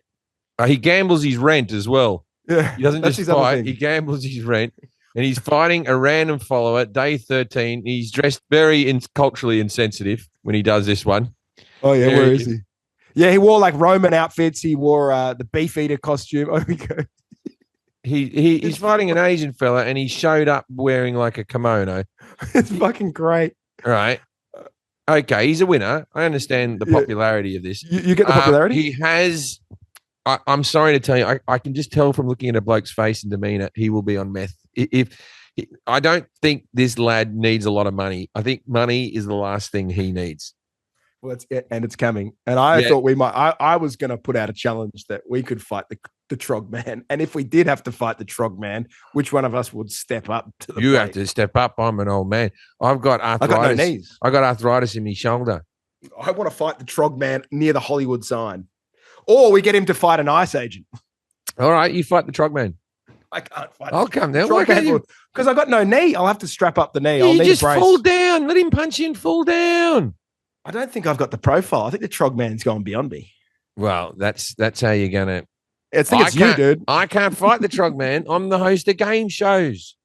He gambles his rent as well. Yeah, he doesn't just fight; he gambles his rent, and he's fighting a random follower. Day 13, he's dressed very culturally insensitive when he does this one. Oh yeah, where is he? Yeah, he wore like Roman outfits. He wore the beef eater costume. Oh, we go. He's fighting an Asian fella, and he showed up wearing like a kimono. It's fucking great. All right. Okay, he's a winner. I understand the popularity of this. You get the popularity? He has. I'm sorry to tell you, I can just tell from looking at a bloke's face and demeanor, he will be on meth. I don't think this lad needs a lot of money. I think money is the last thing he needs. Well, it's coming. And I thought we might. I was going to put out a challenge that we could fight the Trog Man. And if we did have to fight the Trog Man, which one of us would step up to the plate? Have to step up. I'm an old man. I've got arthritis. I got no knees. I got arthritis in my shoulder. I want to fight the Trog Man near the Hollywood sign. Or we get him to fight an ICE agent. All right, you fight the Trog Man. I can't fight. I'll come down. Why can't you? Because I got no knee. I'll have to strap up the knee. I'll need just a brace. fall down. Let him punch in. Fall down. I don't think I've got the profile. I think the Trog Man's gone beyond me. Well, that's how you're gonna. I think it's you, dude. I can't fight the Trog Man. I'm the host of game shows.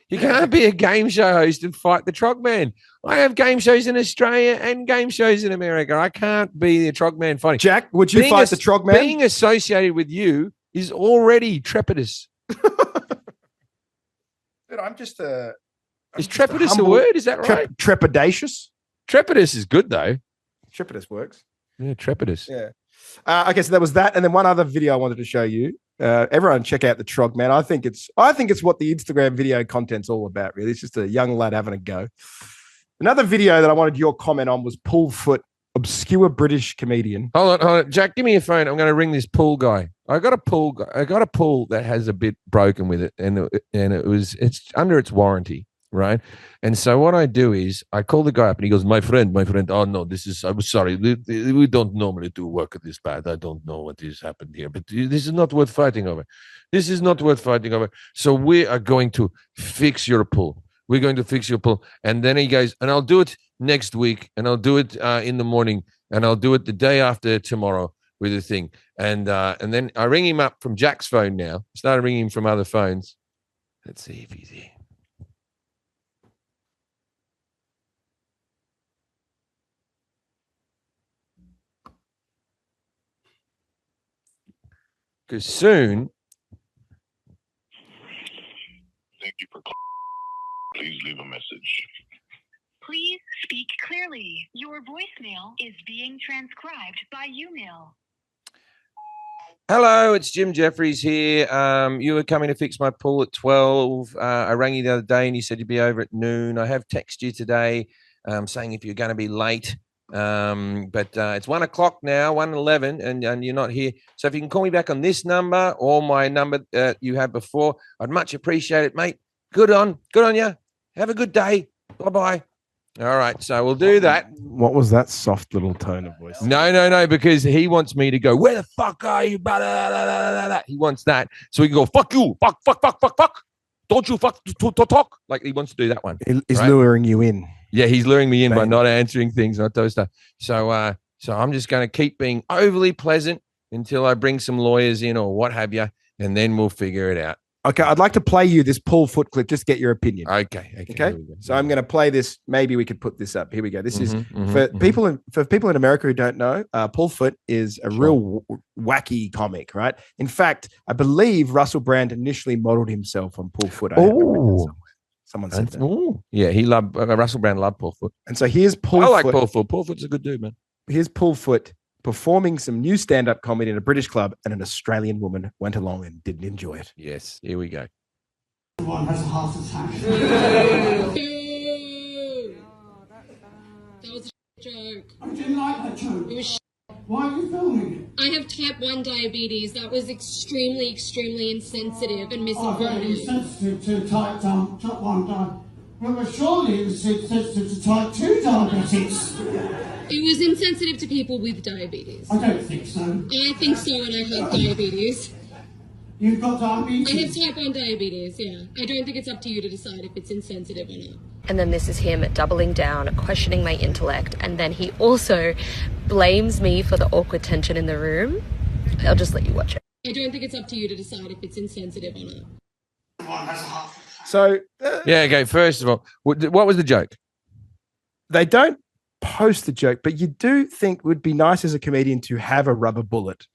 You can't be a game show host and fight the Trog Man. I have game shows in Australia and game shows in America. I can't be the Trog Man fighting. Jack, would you fight the Trog Man? Being associated with you is already trepidous. Dude, I'm just Is trepidous a word? Is that right? Trepidatious? Trepidous is good, though. Trepidous works. Yeah, trepidous. Yeah. Okay, so that was that. And then one other video I wanted to show you. Everyone check out the Trog Man. I think it's what the Instagram video content's all about, really. It's just a young lad having a go. Another video that I wanted your comment on was Paul Foot, obscure British comedian. Hold on. Jack, give me your phone. I'm going to ring this pool guy. I got a pool that has a bit broken with it, and it's under its warranty, right? And so what I do is I call the guy up, and he goes, my friend, oh no, I'm sorry, we don't normally do work at this bad. I don't know what has happened here, but this is not worth fighting over. This is not worth fighting over. So we are going to fix your pool. We're going to fix your pool. And then he goes, and I'll do it next week, and I'll do it in the morning, and I'll do it the day after tomorrow with the thing. And then I ring him up from Jack's phone now. I started ringing him from other phones. Let's see if he's here. Because soon. Thank you for calling. Please leave a message. Please speak clearly. Your voicemail is being transcribed by Umail. Hello, it's Jim Jefferies here. You were coming to fix my pool at 12. I rang you the other day and you said you'd be over at noon. I have texted you today saying if you're going to be late. But it's 1 o'clock now, 1:11, and you're not here. So if you can call me back on this number or my number you had before, I'd much appreciate it, mate. Good on you. Have a good day. Bye-bye. All right, so we'll do that. What was that soft little tone of voice? No, because he wants me to go, where the fuck are you? He wants that. So we can go, fuck you, fuck. Don't you fuck talk. Like he wants to do that one. He's luring you in. Yeah, he's luring me in by not answering things, not those stuff. So I'm just going to keep being overly pleasant until I bring some lawyers in or what have you, and then we'll figure it out. Okay, I'd like to play you this Paul Foot clip. Just get your opinion. Okay. So I'm going to play this. Maybe we could put this up. Here we go. This is for people in America who don't know. Paul Foot is a real wacky comic, right? In fact, I believe Russell Brand initially modeled himself on Paul Foot. Someone said that. Ooh. Yeah, he loved Russell Brand loved Paul Foot. And so here's Paul. I like Paul Foot. Paul Foot's a good dude, man. Here's Paul Foot performing some new stand-up comedy in a British club, and an Australian woman went along and didn't enjoy it. Yes, here we go. Everyone has a heart attack. on diabetes. That was extremely, extremely insensitive and Oh, very misinformative. insensitive to type 1 diabetes. Well, but surely it was insensitive to type 2 diabetics. It was insensitive to people with diabetes. I don't think so. I think so, and I have diabetes. You've got diabetes? I have type 1 diabetes, yeah. I don't think it's up to you to decide if it's insensitive or not. And then this is him doubling down, questioning my intellect. And then he also blames me for the awkward tension in the room. I'll just let you watch it. I don't think it's up to you to decide if it's insensitive or not. So Yeah, okay. First of all, what was the joke? they don't post the joke, but you do think it would be nice as a comedian to have a rubber bullet.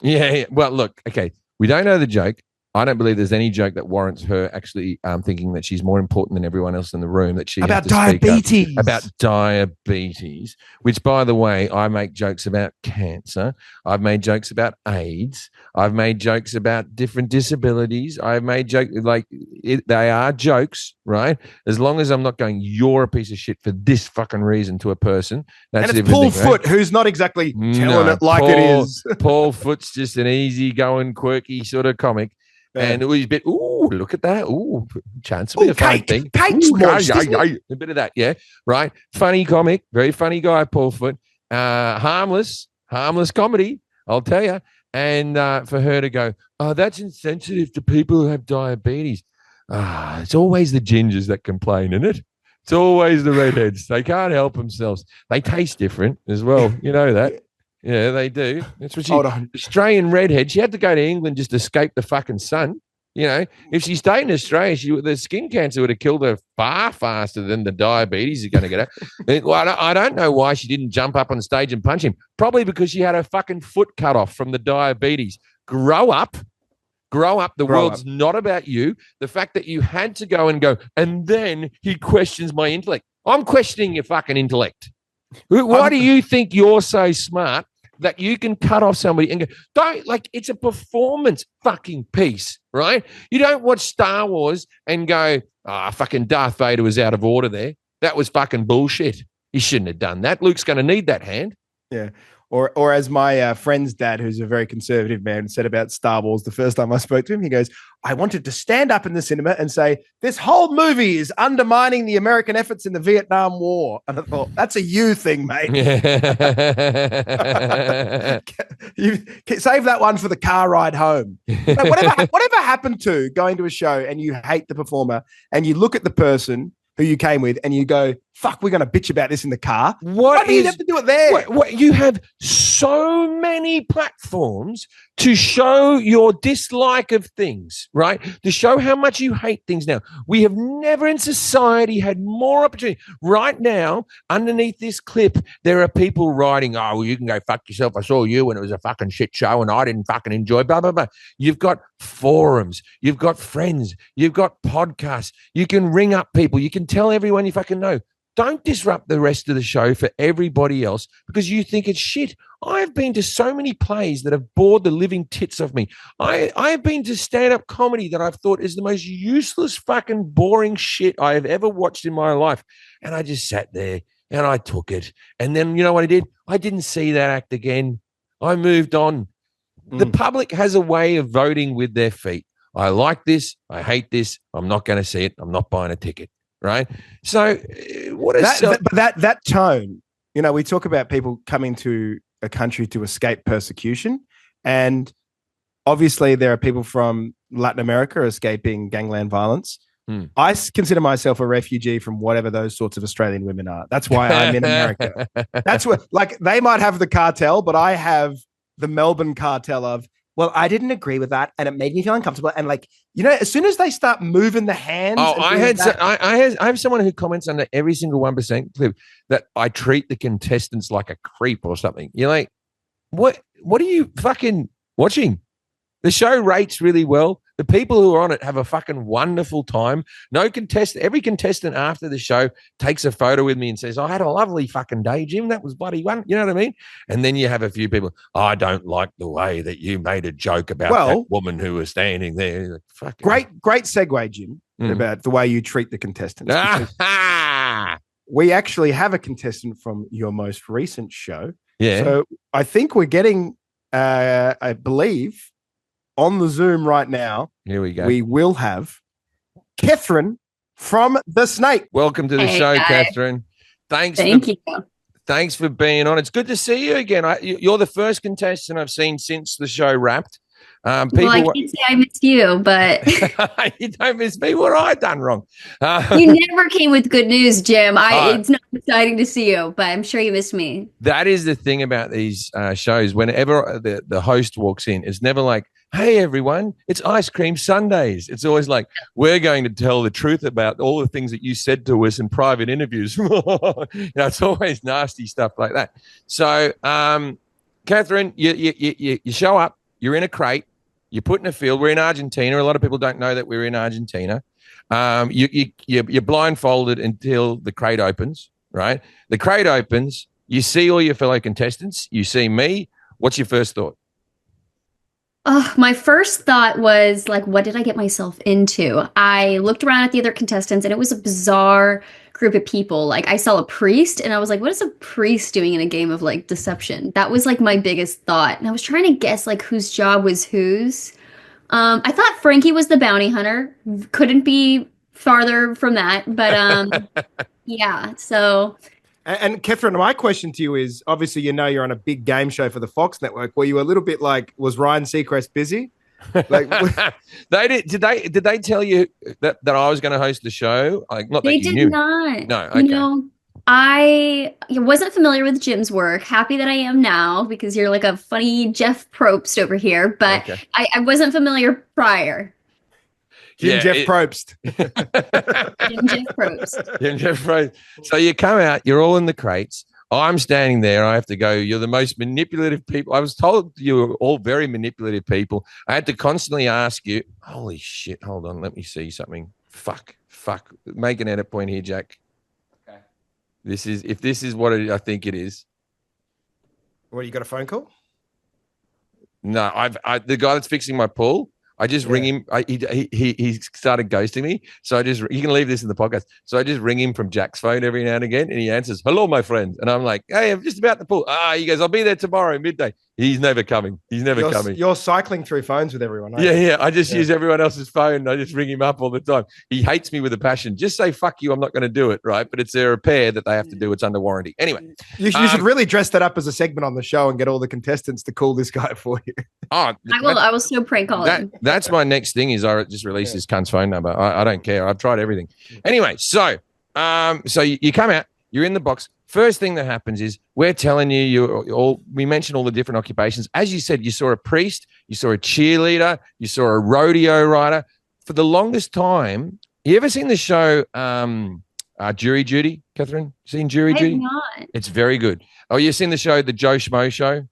Yeah. Well, look, okay. We don't know the joke. I don't believe there's any joke that warrants her actually thinking that she's more important than everyone else in the room. That she About has to speak up diabetes. about diabetes, which, by the way, I make jokes about cancer. I've made jokes about AIDS. I've made jokes about different disabilities. I've made jokes they are jokes, right? As long as I'm not going, you're a piece of shit for this fucking reason to a person. That's And it's everything, Paul right? Foot, who's not exactly telling No, it like it Paul- is. Paul Foot's just an easygoing, quirky sort of comic. Yeah. And it was a bit, ooh, look at that. Ooh, chance will be Ooh, a fun cake. thing. Cake's Ooh, moist, isn't it? a bit of that, yeah. Right. Funny comic, very funny guy, Paul Foot. Harmless comedy, I'll tell you. And for her to go, oh, that's insensitive to people who have diabetes. It's always the gingers that complain, isn't it? It's always the redheads. They can't help themselves. They taste different as well. You know that. Yeah, they do. That's what she. Hold on. Australian redhead. She had to go to England just to escape the fucking sun. You know, if she stayed in Australia, the skin cancer would have killed her far faster than the diabetes is going to get her. Well, I don't know why she didn't jump up on stage and punch him. Probably because she had her fucking foot cut off from the diabetes. Grow up. The world's not about you. The fact that you had to go, and then he questions my intellect. I'm questioning your fucking intellect. Why do you think you're so smart that you can cut off somebody and go, it's a performance fucking piece, right? You don't watch Star Wars and go, fucking Darth Vader was out of order there. That was fucking bullshit. He shouldn't have done that. Luke's going to need that hand. Yeah. Or as my friend's dad, who's a very conservative man, said about Star Wars the first time I spoke to him, he goes, I wanted to stand up in the cinema and say, this whole movie is undermining the American efforts in the Vietnam War. And I thought, that's a you thing, mate. You save that one for the car ride home. But whatever happened to going to a show and you hate the performer and you look at the person who you came with and you go, fuck, we're going to bitch about this in the car. Why do you have to do it there? You have so many platforms to show your dislike of things, right? To show how much you hate things now. We have never in society had more opportunity. Right now, underneath this clip, there are people writing, oh, well, you can go fuck yourself. I saw you and it was a fucking shit show and I didn't fucking enjoy, blah, blah, blah. You've got forums. You've got friends. You've got podcasts. You can ring up people. You can tell everyone you fucking know. Don't disrupt the rest of the show for everybody else because you think it's shit. I have been to so many plays that have bored the living tits of me. I have been to stand-up comedy that I've thought is the most useless fucking boring shit I have ever watched in my life. And I just sat there and I took it. And then you know what I did? I didn't see that act again. I moved on. The public has a way of voting with their feet. I like this. I hate this. I'm not going to see it. I'm not buying a ticket. Right. So what is that tone? You know, we talk about people coming to a country to escape persecution. And obviously there are people from Latin America escaping gangland violence. I consider myself a refugee from whatever those sorts of Australian women are. That's why I'm in America. That's what, like, they might have the cartel, but I have the Melbourne cartel of, well, I didn't agree with that, and it made me feel uncomfortable. And like, you know, as soon as they start moving the hands, I have someone who comments under every single 1% clip that I treat the contestants like a creep or something. You're like, what are you fucking watching? The show rates really well. The people who are on it have a fucking wonderful time. Every contestant after the show takes a photo with me and says, I had a lovely fucking day, Jim. That was bloody one. You know what I mean? And then you have a few people, I don't like the way that you made a joke about that woman who was standing there. Great segue, Jim, about the way you treat the contestants. We actually have a contestant from your most recent show. Yeah. So I think we're getting I believe on the Zoom right now, Here we go. we will have Kethryn from The Snake. Welcome to the Hey, show, guys. Kethryn. Thanks for being on. It's good to see you again. You're the first contestant I've seen since the show wrapped. Well, I can't say I missed you, but You don't miss me. What have I done wrong? you never came with good news, Jim. Oh. It's not exciting to see you, but I'm sure you missed me. That is the thing about these shows. Whenever the host walks in, it's never like, hey, everyone, it's ice cream Sundays. It's always like, we're going to tell the truth about all the things that you said to us in private interviews. It's always nasty stuff like that. So, Katherine, you show up, you're in a crate, you're put in a field. We're in Argentina. A lot of people don't know that we're in Argentina. You're blindfolded until the crate opens, right? The crate opens. You see all your fellow contestants. You see me. What's your first thought? My first thought was like, what did I get myself into? I looked around at the other contestants and it was a bizarre group of people. Like I saw a priest and I was like, what is a priest doing in a game of like deception? That was like my biggest thought. And I was trying to guess like whose job was whose. I thought Frankie was the bounty hunter. Couldn't be farther from that. But yeah, so... And Kethryn, my question to you is, obviously, you're on a big game show for the Fox network. Were you a little bit like, was Ryan Seacrest busy? Like, they did they tell you that I was going to host the show? Like, not that you knew. They did not. No, okay. You know, I wasn't familiar with Jim's work. Happy that I am now because you're like a funny Jeff Probst over here, but Okay. I wasn't familiar prior. Jeff Probst. Jim Jeff Probst. Jeff Probst. So you come out, you're all in the crates. I'm standing there. I have to go, you're the most manipulative people. I was told you were all very manipulative people. I had to constantly ask you, holy shit, hold on, let me see something. Fuck. Make an edit point here, Jack. Okay. If this is what I think it is. What, you got a phone call? No, the guy that's fixing my pool, I just ring him. He started ghosting me. So you can leave this in the podcast. So I just ring him from Jack's phone every now and again. And he answers, hello, my friend. And I'm like, hey, I'm just about to pull. He goes, I'll be there tomorrow, midday. He's never coming. Coming. You're cycling through phones with everyone. Aren't Yeah, you? yeah. I just use everyone else's phone. And I just ring him up all the time. He hates me with a passion. Just say, fuck you. I'm not going to do it. Right. But it's a repair that they have to do. It's under warranty. Anyway. You should really dress that up as a segment on the show and get all the contestants to call this guy for you. I will still prank call him. That's my next thing is I just release this cunt's phone number. I don't care. I've tried everything. Anyway, so you come out, you're in the box. First thing that happens is we're telling we mentioned all the different occupations. As you said, you saw a priest, you saw a cheerleader, you saw a rodeo rider. For the longest time, you ever seen the show Jury Duty, Katherine? Seen Jury Duty? Not. It's very good. Oh, you've seen the show, The Joe Schmo Show?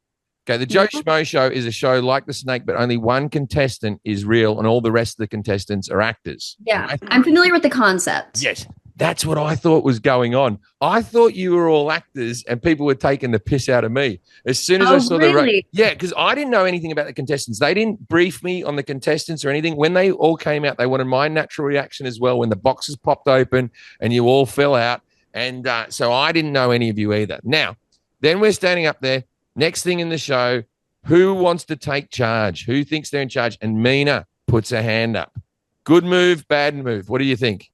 Okay, The Joe Schmo Show is a show like The Snake, but only one contestant is real and all the rest of the contestants are actors. Yeah, I'm familiar with the concept. Yes, that's what I thought was going on. I thought you were all actors and people were taking the piss out of me. As soon as I saw really? yeah, because I didn't know anything about the contestants. They didn't brief me on the contestants or anything. When they all came out, they wanted my natural reaction as well when the boxes popped open and you all fell out. And so I didn't know any of you either. Now, then we're standing up there. Next thing in the show, who wants to take charge? Who thinks they're in charge? And Mina puts her hand up. Good move, bad move. What do you think?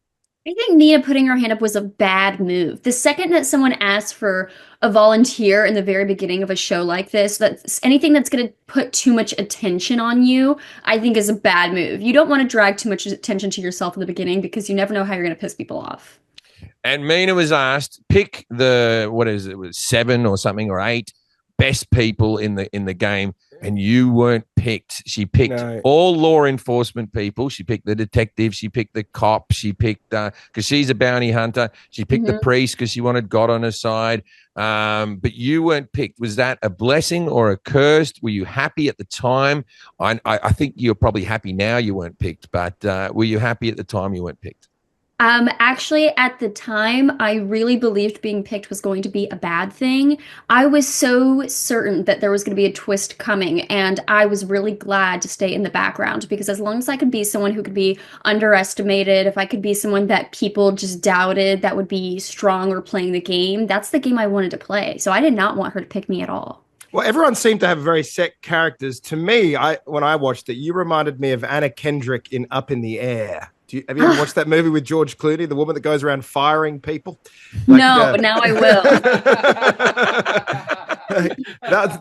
I think Nina putting her hand up was a bad move. The second that someone asks for a volunteer in the very beginning of a show like this, that's anything that's going to put too much attention on you, I think is a bad move. You don't want to drag too much attention to yourself in the beginning because you never know how you're going to piss people off. And Mina was asked, pick it was 7 or something or 8 best people in the game, and you weren't picked. She picked all law enforcement people. She picked the detective. She picked the cop. She picked because she's a bounty hunter. She picked the priest because she wanted God on her side. But you weren't picked. Was that a blessing or a curse? Were you happy at the time? I think you're probably happy now you weren't picked, but were you happy at the time you weren't picked? Actually, at the time, I really believed being picked was going to be a bad thing. I was so certain that there was going to be a twist coming, and I was really glad to stay in the background because as long as I could be someone who could be underestimated, if I could be someone that people just doubted that would be strong or playing the game, that's the game I wanted to play. So I did not want her to pick me at all. Well, everyone seemed to have very set characters. To me, when I watched it, you reminded me of Anna Kendrick in Up in the Air. Have you ever watched that movie with George Clooney, the woman that goes around firing people? No, but now I will.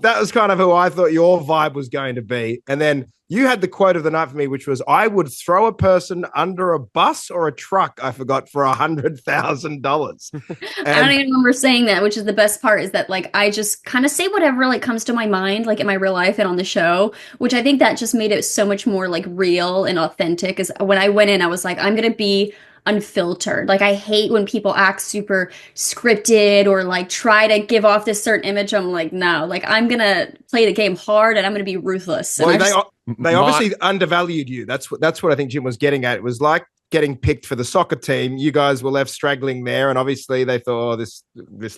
that was kind of who I thought your vibe was going to be. And then you had the quote of the night for me, which was, I would throw a person under a bus or a truck, I forgot, for $100,000. I don't even remember saying that, which is the best part, is that like I just kind of say whatever like comes to my mind, like in my real life and on the show, which I think that just made it so much more like real and authentic. Is when I went in, I was like, I'm gonna be unfiltered. Like I hate when people act super scripted or like try to give off this certain image. I'm like, no, like I'm gonna play the game hard and I'm gonna be ruthless. And well, they obviously undervalued you. That's what I think Jim was getting at. It was like getting picked for the soccer team. You guys were left straggling there, and obviously they thought, oh, this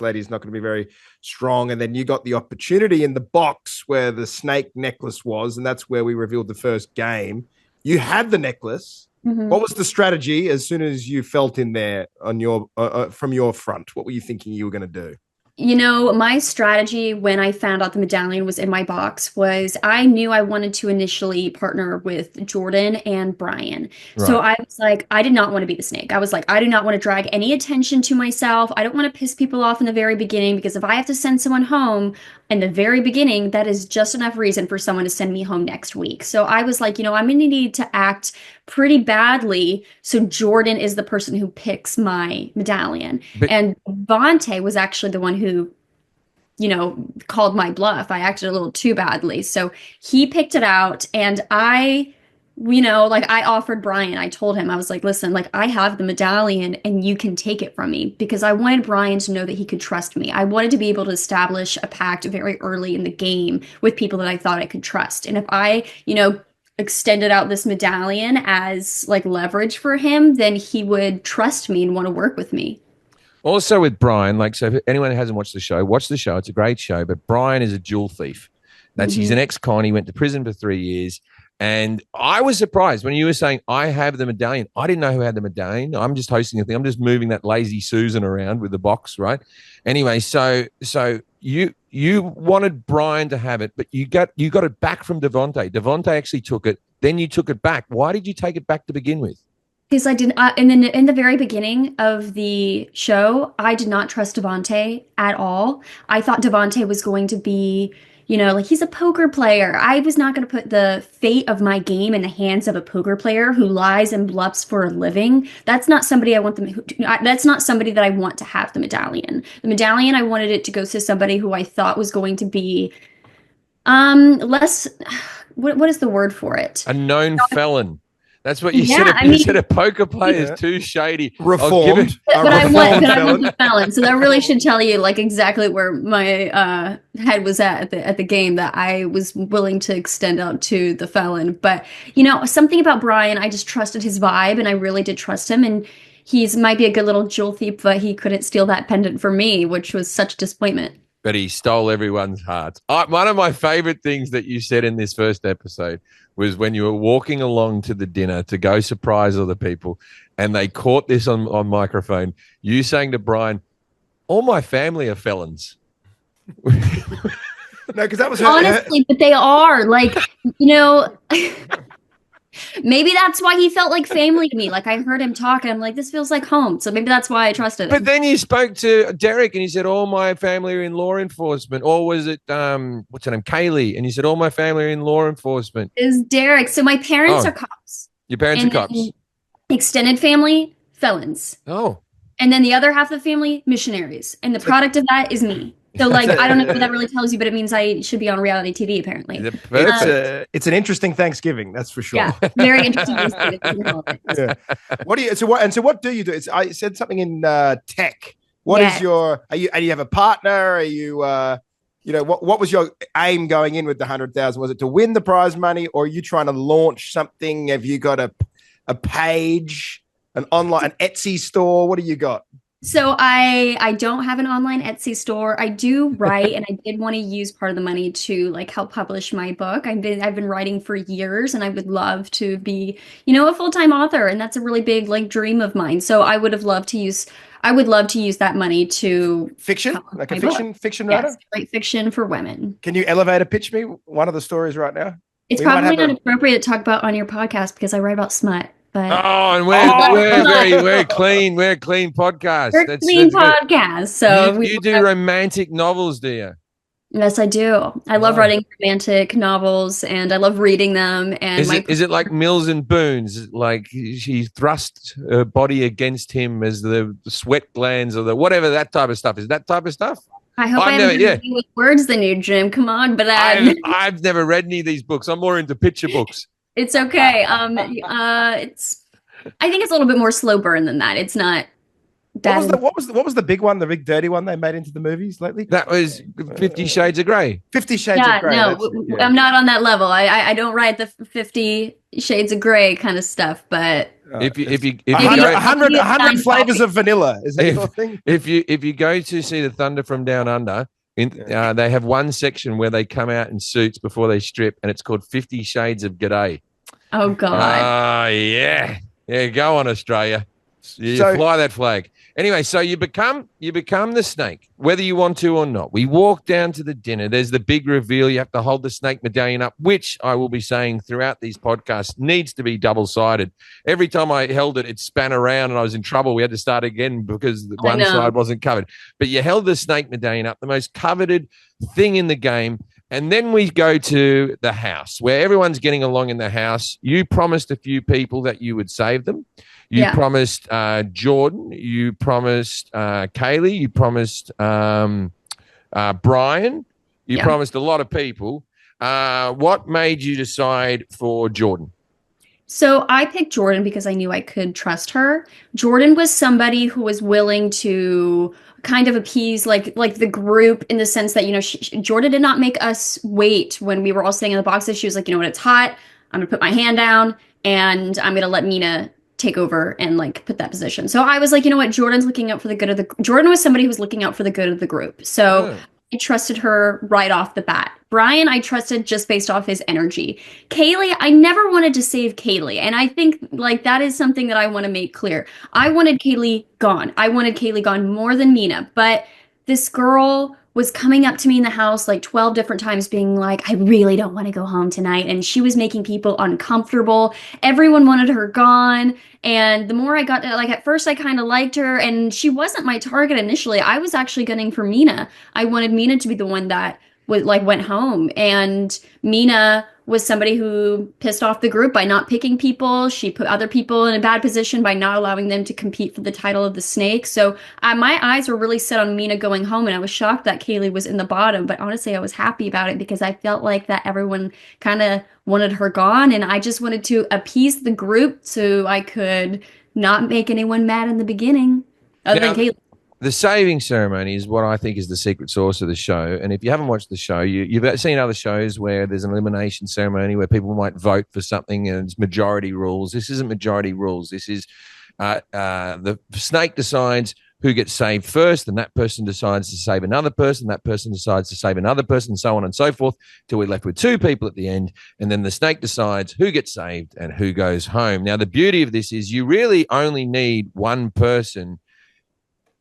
lady's not going to be very strong. And then you got the opportunity in the box where the snake necklace was, and that's where we revealed the first game. You had the necklace. Mm-hmm. What was the strategy as soon as you felt in there on your from your front? What were you thinking you were going to do? You know, my strategy when I found out the medallion was in my box was I knew I wanted to initially partner with Jordan and Brian. Right. So I was like, I did not want to be the snake. I was like, I do not want to drag any attention to myself. I don't want to piss people off in the very beginning, because if I have to send someone home in the very beginning, that is just enough reason for someone to send me home next week. So I was like, you know, I'm going to need to act pretty badly so Jordan is the person who picks my medallion. And Vontae was actually the one who, you know, called my bluff. I acted a little too badly. So he picked it out, and I, you know, like I offered Brian, I told him, I was like, listen, like I have the medallion and you can take it from me, because I wanted Brian to know that he could trust me. I wanted to be able to establish a pact very early in the game with people that I thought I could trust. And if I, you know, extended out this medallion as like leverage for him, then he would trust me and want to work with me. Also with Brian, like, so if anyone who hasn't watched the show, watch the show. It's a great show, but Brian is a jewel thief. He's an ex-con. He went to prison for 3 years. And I was surprised when you were saying, I have the medallion. I didn't know who had the medallion. I'm just hosting a thing. I'm just moving that lazy Susan around with the box, right? Anyway, so you wanted Brian to have it, but you got it back from Devontae. Devontae actually took it. Then you took it back. Why did you take it back to begin with? Because I didn't, in the very beginning of the show, I did not trust Devontae at all. I thought Devontae was going to be, you know, like he's a poker player. I was not going to put the fate of my game in the hands of a poker player who lies and bluffs for a living. That's not somebody I want them. That's not somebody that I want to have the medallion. The medallion, I wanted it to go to somebody who I thought was going to be, less. What is the word for it? A known felon. That's what you said. You said a poker player is too shady. Reformed. But I want the felon. So that really should tell you like exactly where my head was at the game, that I was willing to extend out to the felon. But, you know, something about Brian, I just trusted his vibe, and I really did trust him. And might be a good little jewel thief, but he couldn't steal that pendant from me, which was such a disappointment. But he stole everyone's hearts. One of my favorite things that you said in this first episode was when you were walking along to the dinner to go surprise other people, and they caught this on microphone, you saying to Brian, all my family are felons. No, because that was honestly, but they are, like, you know, maybe that's why he felt like family to me. Like I heard him talk and I'm like, this feels like home. So maybe that's why I trusted him. But then you spoke to Derek and he said, all my family are in law enforcement. Or was it, what's her name? Kaylee. And you said, all my family are in law enforcement. Is Derek. So my parents are cops. Your parents are cops. Extended family, felons. Oh. And then the other half of the family, missionaries. And the product of that is me. So, like, I don't know what that really tells you, but it means I should be on reality TV, apparently. It's an interesting Thanksgiving, that's for sure. Yeah, very interesting Thanksgiving. Yeah. What do you do? I said something in tech. What is your? Do you have a partner? Are you? What was your aim going in with the 100,000? Was it to win the prize money, or are you trying to launch something? Have you got a page, an online, an Etsy store? What do you got? So I don't have an online Etsy store. I do write, and I did want to use part of the money to like help publish my book. I've been writing for years, and I would love to be, a full-time author, and that's a really big like dream of mine. So I would love to use that money to Fiction, publish like a my fiction book. fiction writer. Yes, write fiction for women. Can you elevator pitch me one of the stories right now? It's We might probably have not appropriate to talk about on your podcast because I write about smut, but Oh, and Oh. we're clean. We're a clean podcast. we're a clean good. podcast. So You do romantic novels, do you? Yes, I do. I love Oh. writing romantic novels and I love reading them. And Is it like Mills and Boons? Like she thrust her body against him as the sweat glands or the whatever that type of stuff. Is that type of stuff? I hope I've I never- have yeah. more words than you, Jim. Come on, but I've never read any of these books. I'm more into picture books. it's okay. I think it's a little bit more slow burn than that. It's not that. What was the big one, the big dirty one they made into the movies lately? That was 50 Shades of Grey. 50 Shades Yeah, of Grey. no, that's it, yeah. I'm not on that level. I don't write the 50 Shades of Grey kind of stuff, but If you Maybe go, 100 flavors copy. of vanilla. Is that your thing? if you go to see the Thunder from Down Under, they have one section where they come out in suits before they strip, and it's called 50 Shades of G'day. oh god. Yeah. Go on, Australia. You So- fly that flag. Anyway, so you become the snake, whether you want to or not. We walk down to the dinner. There's the big reveal. You have to hold the snake medallion up, which I will be saying throughout these podcasts needs to be double-sided. Every time I held it, it span around and I was in trouble. We had to start again because one know. side wasn't covered. But you held the snake medallion up, the most coveted thing in the game. And then we go to the house where everyone's getting along in the house. You promised a few people that you would save them. You Yeah. promised Jordan. You promised Kaylee. You promised Brian. You Yeah. promised a lot of people. What made you decide for Jordan? So I picked Jordan because I knew I could trust her. Jordan was somebody who was willing to kind of appease like the group in the sense that, Jordan did not make us wait when we were all sitting in the boxes. She was like, when it's hot, I'm gonna put my hand down and I'm gonna let Mina take over and like put that position. So I was like, you know what? Jordan was somebody who was looking out for the good of the group. So I trusted her right off the bat. Brian, I trusted just based off his energy. Kaylee, I never wanted to save Kaylee. And I think like that is something that I want to make clear. I wanted Kaylee gone. I wanted Kaylee gone more than Mina. But this girl was coming up to me in the house like 12 different times being like, I really don't want to go home tonight. And she was making people uncomfortable. Everyone wanted her gone. And the more I got to, like, at first I kind of liked her and she wasn't my target initially. I was actually gunning for Mina. I wanted Mina to be the one that went home. And Mina was somebody who pissed off the group by not picking people. She put other people in a bad position by not allowing them to compete for the title of the snake. So my eyes were really set on Mina going home, and I was shocked that Kaylee was in the bottom. But honestly, I was happy about it because I felt like that everyone kind of wanted her gone, and I just wanted to appease the group so I could not make anyone mad in the beginning, other than Kaylee. The saving ceremony is what I think is the secret sauce of the show. And if you haven't watched the show, you've seen other shows where there's an elimination ceremony where people might vote for something and it's majority rules. This isn't majority rules. This is the snake decides who gets saved first, and that person decides to save another person. That person decides to save another person, and so on and so forth, till we're left with two people at the end. And then the snake decides who gets saved and who goes home. Now, the beauty of this is you really only need one person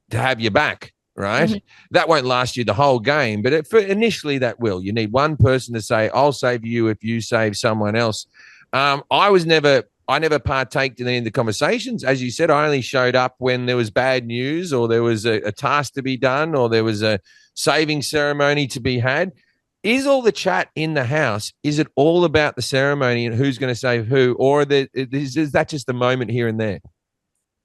to have your back, right? Mm-hmm. That won't last you the whole game, but for initially that will. You need one person to say, I'll save you if you save someone else. I never partaked in any of the conversations. As you said, I only showed up when there was bad news or there was a task to be done or there was a saving ceremony to be had. Is all the chat in the house, is it all about the ceremony and who's going to save who? Or is that just a moment here and there?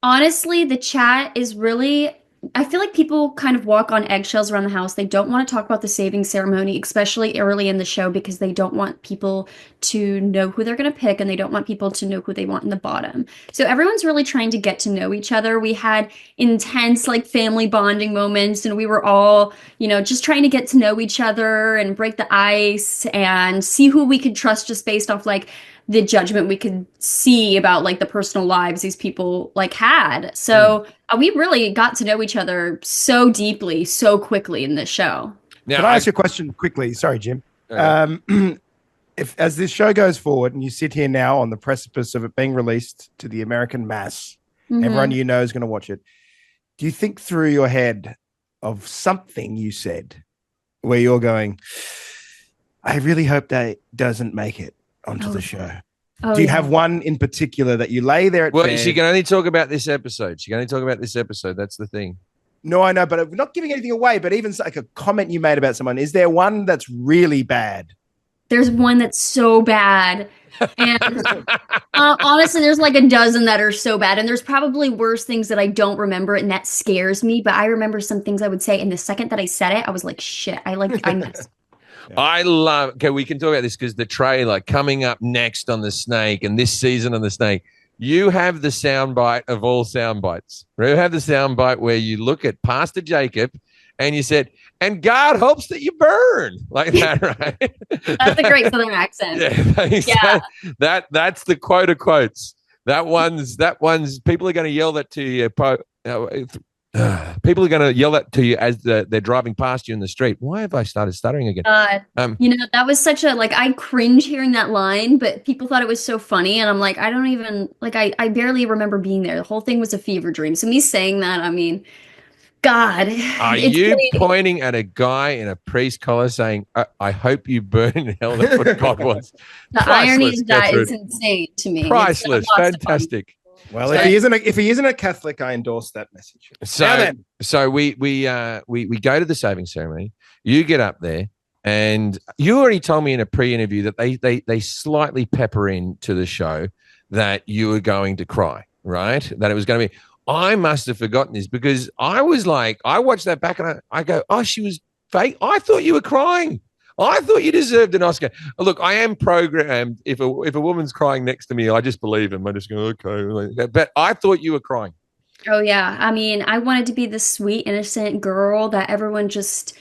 Honestly, the chat is really, I feel like people kind of walk on eggshells around the house. They don't want to talk about the saving ceremony, especially early in the show, because they don't want people to know who they're going to pick and they don't want people to know who they want in the bottom. So everyone's really trying to get to know each other. We had intense like family bonding moments and we were all, just trying to get to know each other and break the ice and see who we could trust just based off like the judgment we could see about like the personal lives these people like had. So we really got to know each other so deeply, so quickly in this show. Now, Can I ask you a question quickly? Sorry, Jim. If as this show goes forward and you sit here now on the precipice of it being released to the American mass, everyone you know is going to watch it. Do you think through your head of something you said where you're going, I really hope that doesn't make it onto the show? Do you have one in particular that you lay there at bed? She can only talk about this episode. She can only talk about this episode. That's the thing. No, I know, but I'm not giving anything away, but even like a comment you made about someone, is there one that's really bad? There's one that's so bad. And honestly, there's like a dozen that are so bad. And there's probably worse things that I don't remember. And that scares me. But I remember some things I would say. And the second that I said it, I was like, shit, I missed. I love, okay, we can talk about this because the trailer coming up next on the snake and this season on the snake, you have the soundbite of all soundbites. You have the soundbite where you look at Pastor Jacob and you said, and God hopes that you burn, like that, right? That's a great Southern accent. Yeah. That's the quote of quotes. That one's people are going to yell that to you. People are going to yell that to you as they're driving past you in the street. Why have I started stuttering again? That was such a, like, I cringe hearing that line, but people thought it was so funny. And I'm like, I don't even, like, I barely remember being there. The whole thing was a fever dream. So me saying that, I mean, God. Are you pointing at a guy in a priest collar saying, I hope you burn in hell? That's what God wants. The irony of that is insane to me. Priceless. Fantastic. Well, if he isn't a Catholic, I endorse that message. So we go to the saving ceremony. You get up there, and you already told me in a pre-interview that they slightly pepper into the show that you were going to cry, right? That it was going to be. I must have forgotten this because I was like, I watched that back and I go, oh, she was fake. I thought you were crying. I thought you deserved an Oscar. Look, I am programmed. If a woman's crying next to me, I just believe him. I just go, okay. But I thought you were crying. Oh, yeah. I mean, I wanted to be the sweet, innocent girl that everyone just,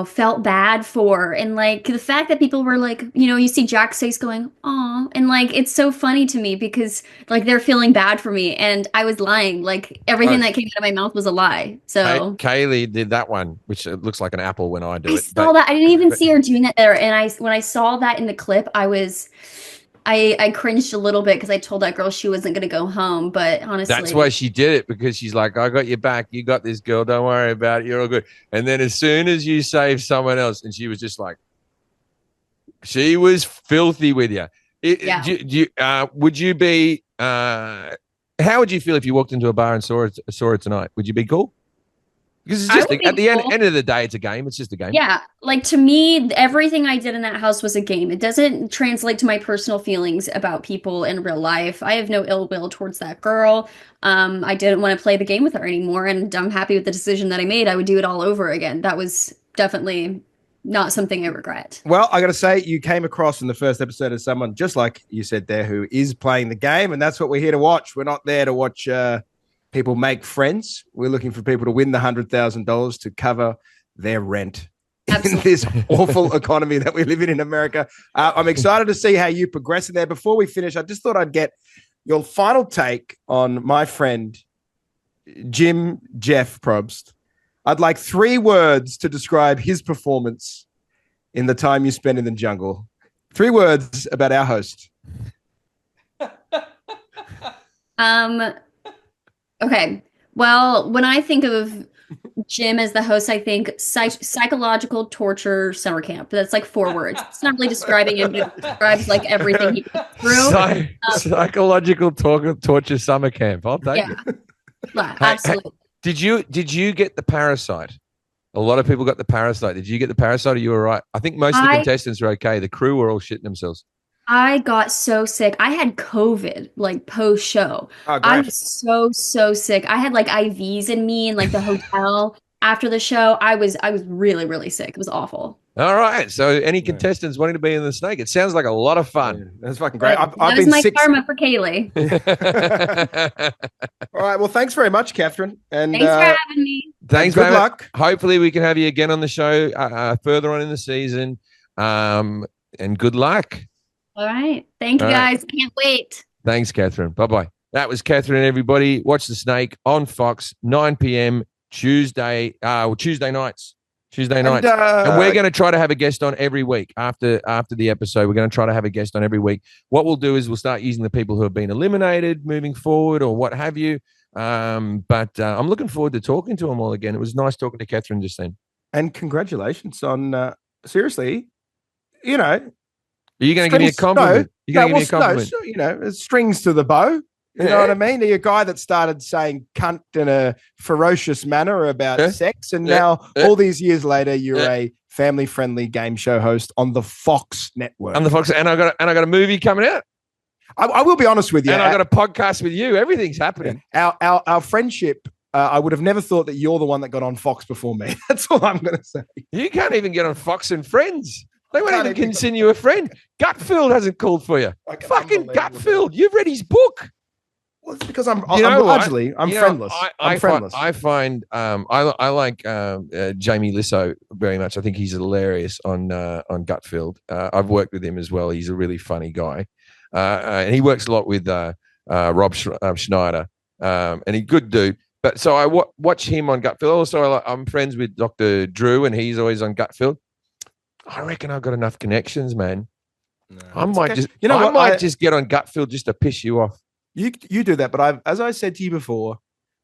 felt bad for. And like the fact that people were like, you see Jack's face going, aw. And like, it's so funny to me because like they're feeling bad for me. And I was lying. Like everything that came out of my mouth was a lie. So Kaylee did that one, which looks like an apple when I do it. I saw that. I didn't even see her doing that there. And when I saw that in the clip, I cringed a little bit because I told that girl she wasn't going to go home. But honestly, that's why she did it, because she's like, I got your back. You got this, girl. Don't worry about it. You're all good. And then as soon as you save someone else, and she was just like, she was filthy with you. Would you be, how would you feel if you walked into a bar and saw her tonight? Would you be cool? Because it's just at the end of the day, it's a game. It's just a game. Yeah. Like to me, everything I did in that house was a game. It doesn't translate to my personal feelings about people in real life. I have no ill will towards that girl. I didn't want to play the game with her anymore. And I'm happy with the decision that I made. I would do it all over again. That was definitely not something I regret. Well, I got to say, you came across in the first episode as someone, just like you said there, who is playing the game. And that's what we're here to watch. We're not there to watch people make friends. We're looking for people to win the $100,000 to cover their rent. Absolutely. In this awful economy that we live in America. I'm excited to see how you progress in there. Before we finish, I just thought I'd get your final take on my friend, Jeff Probst. I'd like 3 words to describe his performance in the time you spent in the jungle. 3 words about our host. Okay. Well, when I think of Jim as the host, I think psychological torture summer camp. That's like 4 words. It's not really describing it. It describes like everything he went through. Psychological torture summer camp. I'll take it. Yeah, absolutely. Did you get the parasite? A lot of people got the parasite. Did you get the parasite, or you were right? I think most of the contestants were okay. The crew were all shitting themselves. I got so sick. I had COVID like post show. I was so sick. I had like IVs in me in like the hotel after the show. I was really, really sick. It was awful. All right. So any contestants wanting to be in the snake? It sounds like a lot of fun. Yeah, that's fucking great. That was my karma for Kaylee. All right. Well, thanks very much, Katherine. And thanks for having me. Thanks. Good luck. Hopefully we can have you again on the show further on in the season. And good luck. All right. Thank you, All right. guys. Can't wait. Thanks, Katherine. Bye-bye. That was Katherine, everybody. Watch The Snake on Fox, 9 p.m. Tuesday nights. And we're going to try to have a guest on every week after the episode. We're going to try to have a guest on every week. What we'll do is we'll start using the people who have been eliminated moving forward or what have you. But I'm looking forward to talking to them all again. It was nice talking to Katherine just then. And congratulations on, seriously, you know. Are you going to give me a compliment? There's strings to the bow. You know what I mean? You're a guy that started saying cunt in a ferocious manner about sex, and now all these years later, you're a family-friendly game show host on the Fox network. On the Fox, and I got a movie coming out. I will be honest with you, and I got a podcast with you. Everything's happening. Our friendship. I would have never thought that you're the one that got on Fox before me. That's all I'm going to say. You can't even get on Fox and Friends. They won't even consider you a friend. Gutfield hasn't called for you. Fucking Gutfield. You've read his book. Well, it's because I'm friendless. I'm friendless. I find I like Jamie Lissow very much. I think he's hilarious on Gutfield. I've worked with him as well. He's a really funny guy, and he works a lot with Rob Schneider, and he's a good dude. But so I watch him on Gutfield. Also, I'm friends with Dr. Drew, and he's always on Gutfield. I reckon I've got enough connections, man. No, I might just get on Gutfield just to piss you off. You do that, but as I said to you before,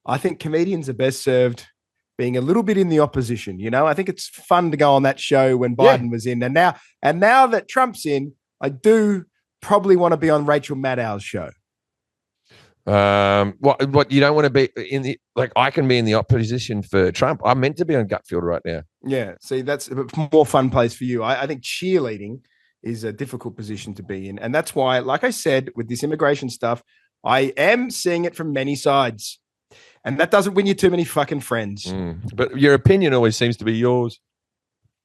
I think comedians are best served being a little bit in the opposition. You know, I think it's fun to go on that show when Biden was in, and now that Trump's in, I do probably want to be on Rachel Maddow's show. What you don't want to be in the I can be in the opposition for Trump. I'm meant to be on Gutfield right now. Yeah, see, that's a more fun place for you. I think cheerleading is a difficult position to be in, and that's why, like I said, with this immigration stuff, I am seeing it from many sides, and that doesn't win you too many fucking friends. But your opinion always seems to be yours,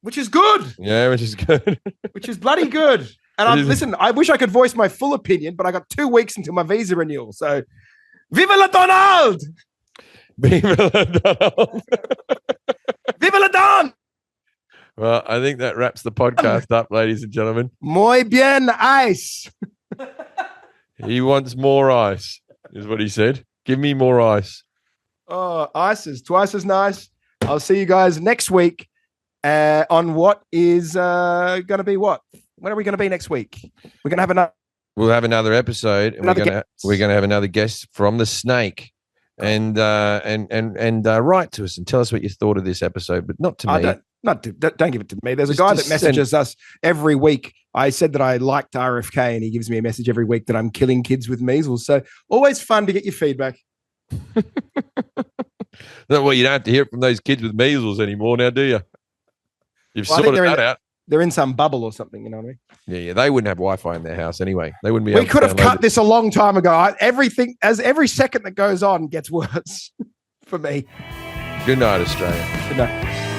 which is good. Yeah, which is good. Which is bloody good. And listen, I wish I could voice my full opinion, but I got 2 weeks until my visa renewal. So, vive le Donald! Vive le Donald! Vive le Don! Well, I think that wraps the podcast up, ladies and gentlemen. Muy bien, ice. He wants more ice, is what he said. Give me more ice. Oh, ice is twice as nice. I'll see you guys next week on what is going to be what? When are we going to be next week? We're going to have another. We'll have another episode, and we're going to have another guest from the Snake, and write to us and tell us what you thought of this episode, but not to me. Don't give it to me. There's a guy that messages us every week. I said that I liked RFK, and he gives me a message every week that I'm killing kids with measles. So always fun to get your feedback. Well, you don't have to hear it from those kids with measles anymore now, do you? You've sorted that out. They're in some bubble or something, you know what I mean? Yeah, they wouldn't have Wi-Fi in their house anyway. They wouldn't be. We could have cut this a long time ago. Every second that goes on gets worse for me. Good night, Australia. Good night.